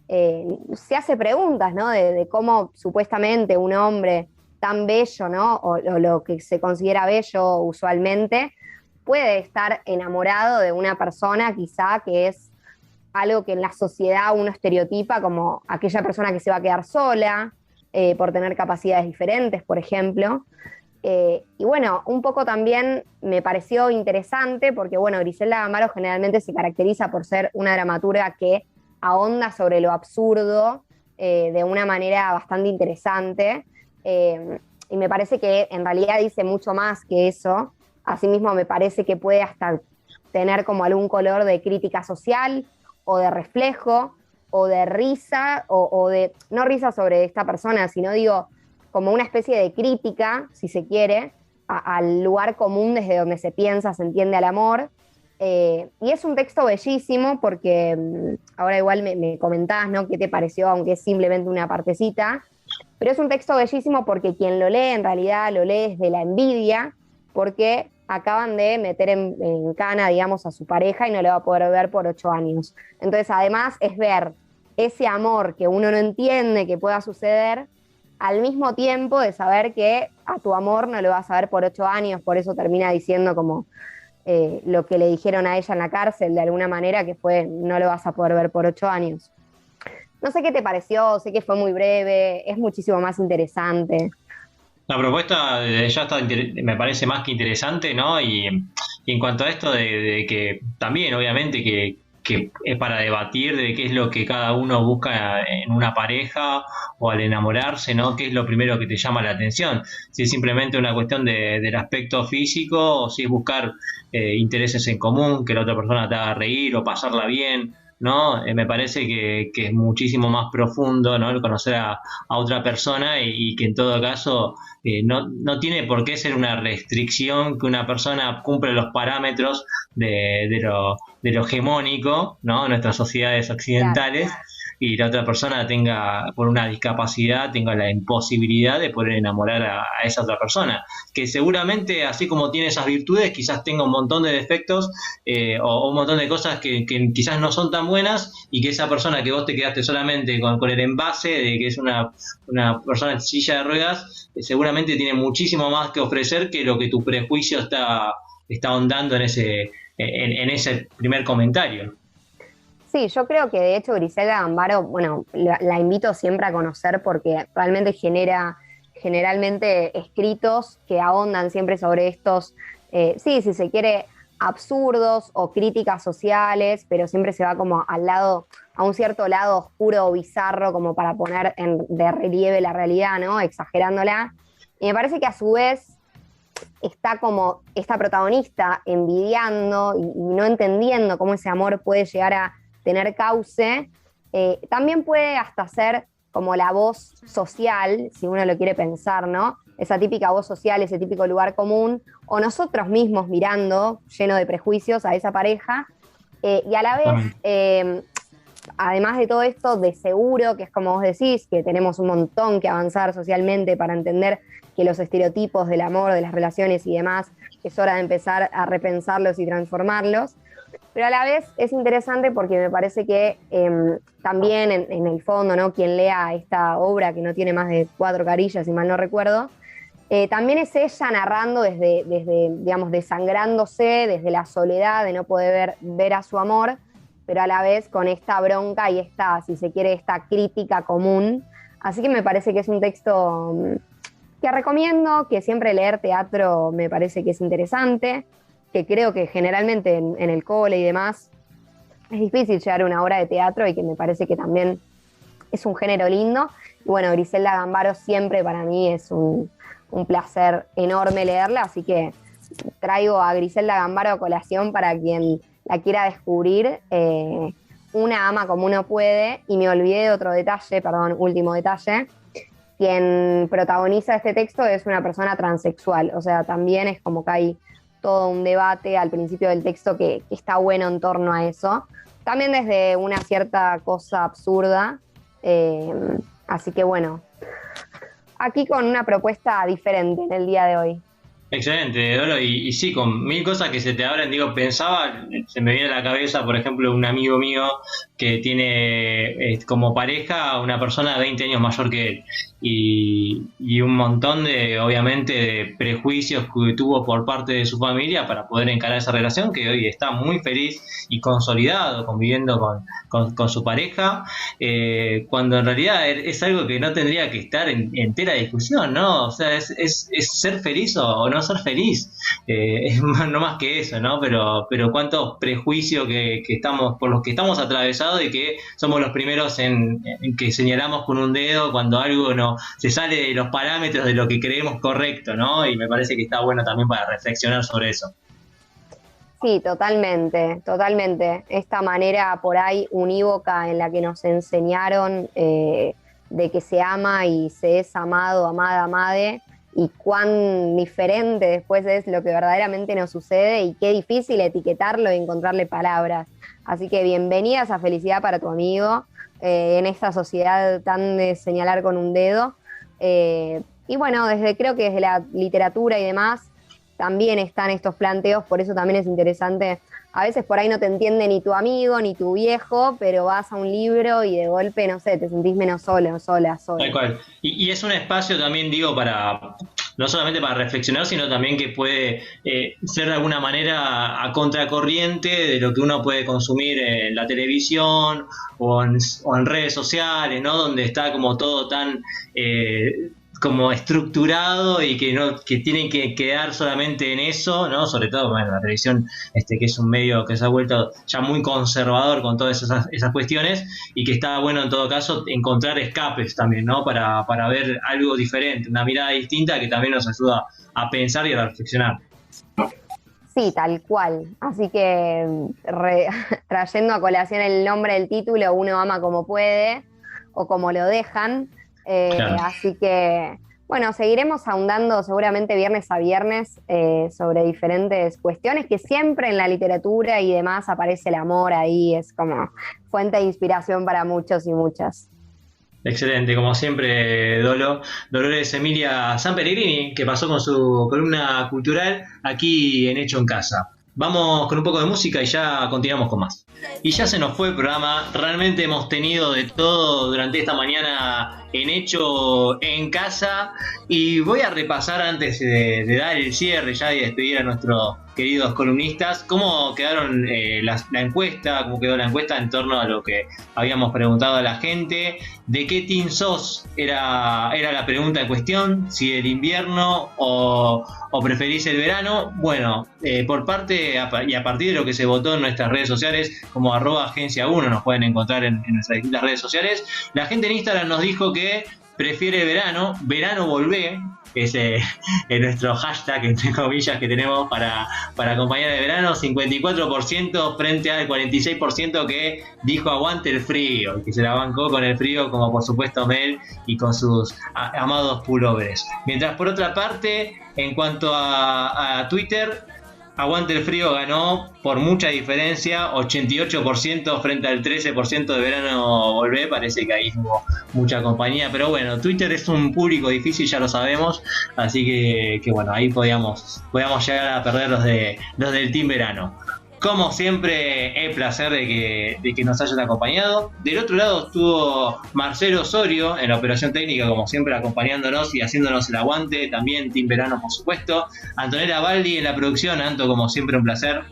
se hace preguntas, ¿no? de cómo supuestamente un hombre tan bello, ¿no? o lo que se considera bello usualmente, puede estar enamorado de una persona quizá que es algo que en la sociedad uno estereotipa como aquella persona que se va a quedar sola, por tener capacidades diferentes, por ejemplo. Y bueno, un poco también me pareció interesante porque, bueno, Griselda Gambaro generalmente se caracteriza por ser una dramaturga que ahonda sobre lo absurdo de una manera bastante interesante. Y me parece que en realidad dice mucho más que eso. Asimismo, me parece que puede hasta tener como algún color de crítica social o de reflejo o de risa o de, no risa sobre esta persona, sino digo, como una especie de crítica, si se quiere, al lugar común desde donde se piensa, se entiende al amor. Y es un texto bellísimo porque ahora igual me comentás, ¿no? ¿Qué te pareció? Aunque es simplemente una partecita. Pero es un texto bellísimo porque quien lo lee en realidad lo lee desde la envidia, porque acaban de meter en cana, digamos, a su pareja y no le va a poder ver por 8 años. Entonces, además, es ver ese amor que uno no entiende que pueda suceder, al mismo tiempo de saber que a tu amor no lo vas a ver por 8 años, por eso termina diciendo como lo que le dijeron a ella en la cárcel, de alguna manera, que fue, no lo vas a poder ver por 8 años. No sé qué te pareció, sé que fue muy breve, es muchísimo más interesante. La propuesta ya está, me parece más que interesante, ¿no? Y en cuanto a esto de que también, obviamente, que es para debatir de qué es lo que cada uno busca en una pareja o al enamorarse, ¿no? ¿Qué es lo primero que te llama la atención? Si es simplemente una cuestión del aspecto físico o si es buscar intereses en común, que la otra persona te haga reír o pasarla bien, ¿no? Me parece que es muchísimo más profundo, ¿no? El conocer a otra persona y que en todo caso no tiene por qué ser una restricción que una persona cumpla los parámetros de lo hegemónico, ¿no? En nuestras sociedades occidentales. Claro. Y la otra persona tenga, por una discapacidad, tenga la imposibilidad de poder enamorar a esa otra persona, que seguramente, así como tiene esas virtudes, quizás tenga un montón de defectos o un montón de cosas que quizás no son tan buenas, y que esa persona que vos te quedaste solamente con el envase de que es una persona en silla de ruedas, seguramente tiene muchísimo más que ofrecer que lo que tu prejuicio está ahondando en ese primer comentario. Sí, yo creo que de hecho Griselda Gambaro, bueno, la invito siempre a conocer porque realmente genera generalmente escritos que ahondan siempre sobre estos, sí, si se quiere, absurdos o críticas sociales, pero siempre se va como a un cierto lado oscuro o bizarro como para poner de relieve la realidad, ¿no? Exagerándola. Y me parece que a su vez está como esta protagonista envidiando y no entendiendo cómo ese amor puede llegar a tener cauce, también puede hasta ser como la voz social, si uno lo quiere pensar, ¿no? Esa típica voz social, ese típico lugar común, o nosotros mismos mirando, lleno de prejuicios, a esa pareja, y a la vez, además de todo esto, de seguro, que es como vos decís, que tenemos un montón que avanzar socialmente para entender que los estereotipos del amor, de las relaciones y demás, es hora de empezar a repensarlos y transformarlos. Pero a la vez es interesante porque me parece que también en el fondo, ¿no? Quien lea esta obra, que no tiene más de 4 carillas, si mal no recuerdo, también es ella narrando desde, digamos, desangrándose, desde la soledad de no poder ver a su amor, pero a la vez con esta bronca y esta, si se quiere, esta crítica común. Así que me parece que es un texto que recomiendo, que siempre leer teatro me parece que es interesante, que creo que generalmente en el cole y demás es difícil llegar a una obra de teatro y que me parece que también es un género lindo. Y bueno, Griselda Gambaro siempre para mí es un placer enorme leerla, así que traigo a Griselda Gambaro a colación para quien la quiera descubrir. Una ama como uno puede, y me olvidé de otro detalle, último detalle. Quien protagoniza este texto es una persona transexual, o sea, también es como que hay todo un debate al principio del texto que está bueno en torno a eso. También desde una cierta cosa absurda. Así que bueno, aquí con una propuesta diferente en el día de hoy. Excelente, Doro, y sí, con 1000 cosas que se te abren, pensaba, se me viene a la cabeza, por ejemplo, un amigo mío que tiene como pareja a una persona de 20 años mayor que él, y un montón obviamente, de prejuicios que tuvo por parte de su familia para poder encarar esa relación, que hoy está muy feliz y consolidado, conviviendo con su pareja, cuando en realidad es algo que no tendría que estar en tela de discusión, ¿no? O sea, es ser feliz o no ser feliz, no más que eso, ¿no? Pero cuántos prejuicios que estamos, por los que estamos atravesados, pasado de que somos los primeros en que señalamos con un dedo cuando algo no se sale de los parámetros de lo que creemos correcto, ¿no? Y me parece que está bueno también para reflexionar sobre eso. Sí, totalmente. Esta manera por ahí unívoca en la que nos enseñaron de que se ama y se es amado, amada, amade, y cuán diferente después es lo que verdaderamente nos sucede y qué difícil etiquetarlo y encontrarle palabras. Así que bienvenida a esa felicidad para tu amigo en esta sociedad tan de señalar con un dedo. Y bueno, creo que desde la literatura y demás también están estos planteos, por eso también es interesante. A veces por ahí no te entiende ni tu amigo ni tu viejo, pero vas a un libro y de golpe, no sé, te sentís menos sola. Tal cual. Y es un espacio también, digo, para no solamente para reflexionar, sino también que puede ser de alguna manera a contracorriente de lo que uno puede consumir en la televisión o en redes sociales, ¿no? Donde está como todo tan como estructurado y que tienen que quedar solamente en eso, ¿no? Sobre todo, bueno, la televisión, que es un medio que se ha vuelto ya muy conservador con todas esas cuestiones, y que está bueno en todo caso encontrar escapes también, ¿no? Para ver algo diferente, una mirada distinta que también nos ayuda a pensar y a reflexionar. Sí, tal cual. Así que trayendo a colación el nombre del título, Uno ama como puede o como lo dejan. Claro. Así que, bueno, seguiremos ahondando seguramente viernes a viernes sobre diferentes cuestiones, que siempre en la literatura y demás aparece el amor ahí, es como fuente de inspiración para muchos y muchas. Excelente, como siempre, Dolores Emilia Sanpellegrini, que pasó con su columna cultural aquí en Hecho en Casa. Vamos con un poco de música y ya continuamos con más. Y ya se nos fue el programa, realmente hemos tenido de todo durante esta mañana en Hecho en Casa, y voy a repasar antes de dar el cierre ya y despedir a nuestros queridos columnistas, cómo quedaron la encuesta, cómo quedó la encuesta en torno a lo que habíamos preguntado a la gente. ¿De qué team sos? Era la pregunta en cuestión, si el invierno o preferís el verano. Bueno, por parte y a partir de lo que se votó en nuestras redes sociales, como @agencia1, nos pueden encontrar en nuestras distintas redes sociales, la gente en Instagram nos dijo que prefiere verano volvé, que es nuestro hashtag, entre comillas, que tenemos para acompañar el verano. 54% frente al 46% que dijo aguante el frío, y que se la bancó con el frío, como por supuesto Mel y con sus amados pullovers. Mientras por otra parte, en cuanto a Twitter, aguante el frío ganó por mucha diferencia, 88% frente al 13% de verano volvé. Parece que ahí hubo mucha compañía, pero bueno, Twitter es un público difícil, ya lo sabemos, así que bueno, ahí podíamos llegar a perder los del team verano. Como siempre, el placer de que nos hayan acompañado. Del otro lado estuvo Marcelo Osorio en la operación técnica, como siempre, acompañándonos y haciéndonos el aguante. También Team Verano, por supuesto. Antonella Baldi en la producción. Anto, como siempre, un placer.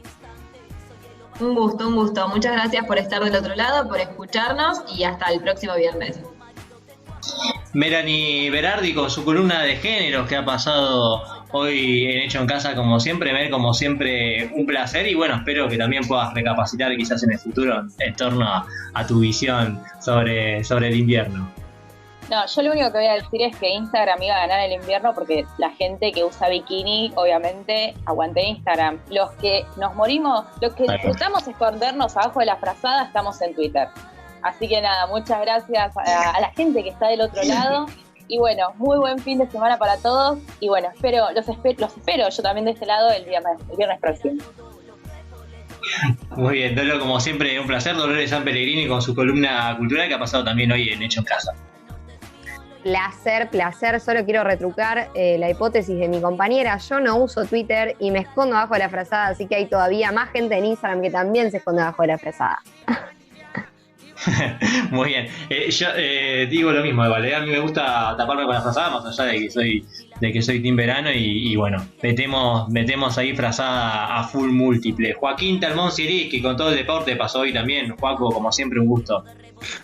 Un gusto. Muchas gracias por estar del otro lado, por escucharnos, y hasta el próximo viernes. Melanie Berardi con su columna de géneros que ha pasado hoy en Hecho en Casa, como siempre. Mel, como siempre, un placer, y bueno, espero que también puedas recapacitar quizás en el futuro en torno a tu visión sobre el invierno. No, yo lo único que voy a decir es que Instagram iba a ganar el invierno, porque la gente que usa bikini, obviamente, aguante Instagram. Los que nos morimos, los que disfrutamos escondernos abajo de la frazada, estamos en Twitter. Así que nada, muchas gracias a la gente que está del otro lado. Y bueno, muy buen fin de semana para todos. Y bueno, los espero yo también de este lado el viernes próximo. Muy bien, Dolo, como siempre, un placer. Dolores Sanpellegrini con su columna cultural que ha pasado también hoy en Hecho en Casa. Placer. Solo quiero retrucar la hipótesis de mi compañera. Yo no uso Twitter y me escondo abajo de la frazada, así que hay todavía más gente en Instagram que también se esconde abajo de la frazada. Muy bien, yo digo lo mismo, ¿vale? A mí me gusta taparme con la frazada, más allá de que soy team verano, y bueno, metemos ahí frazada a full múltiple. Joaquín Talmón Ciris, que con todo el deporte pasó hoy también. Joaco, como siempre, un gusto.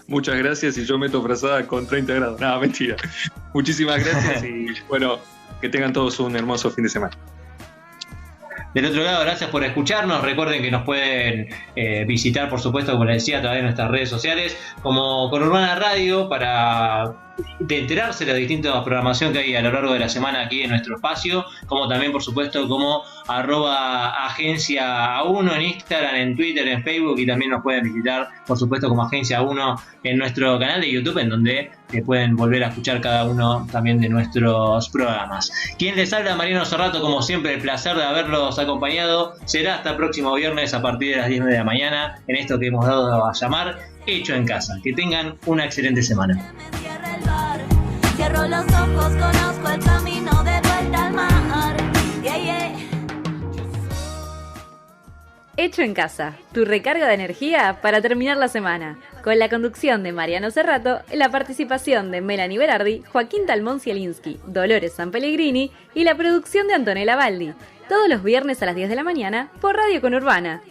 Muchas gracias, y yo meto frazada con 30 grados. Nada, mentira. Muchísimas gracias y bueno, que tengan todos un hermoso fin de semana. Del otro lado, gracias por escucharnos. Recuerden que nos pueden visitar, por supuesto, como les decía, a través de nuestras redes sociales, como Conurbana Radio, para enterarse de la distinta programación que hay a lo largo de la semana aquí en nuestro espacio, como también, por supuesto, como @agencia1 en Instagram, en Twitter, en Facebook, y también nos pueden visitar, por supuesto, como Agencia 1 en nuestro canal de YouTube, en donde pueden volver a escuchar cada uno también de nuestros programas. Quien les habla, Mariano Cerrato, como siempre, el placer de haberlos acompañado. Será hasta el próximo viernes a partir de las 10 de la mañana en esto que hemos dado a llamar Hecho en Casa. Que tengan una excelente semana. Cierro los ojos, conozco el camino de vuelta al mar. Yeah, yeah. Hecho en Casa, tu recarga de energía para terminar la semana. Con la conducción de Mariano Cerrato, la participación de Melanie Berardi, Joaquín Talmón Zielinski, Dolores Sanpellegrini y la producción de Antonella Baldi. Todos los viernes a las 10 de la mañana por Radio Conurbana.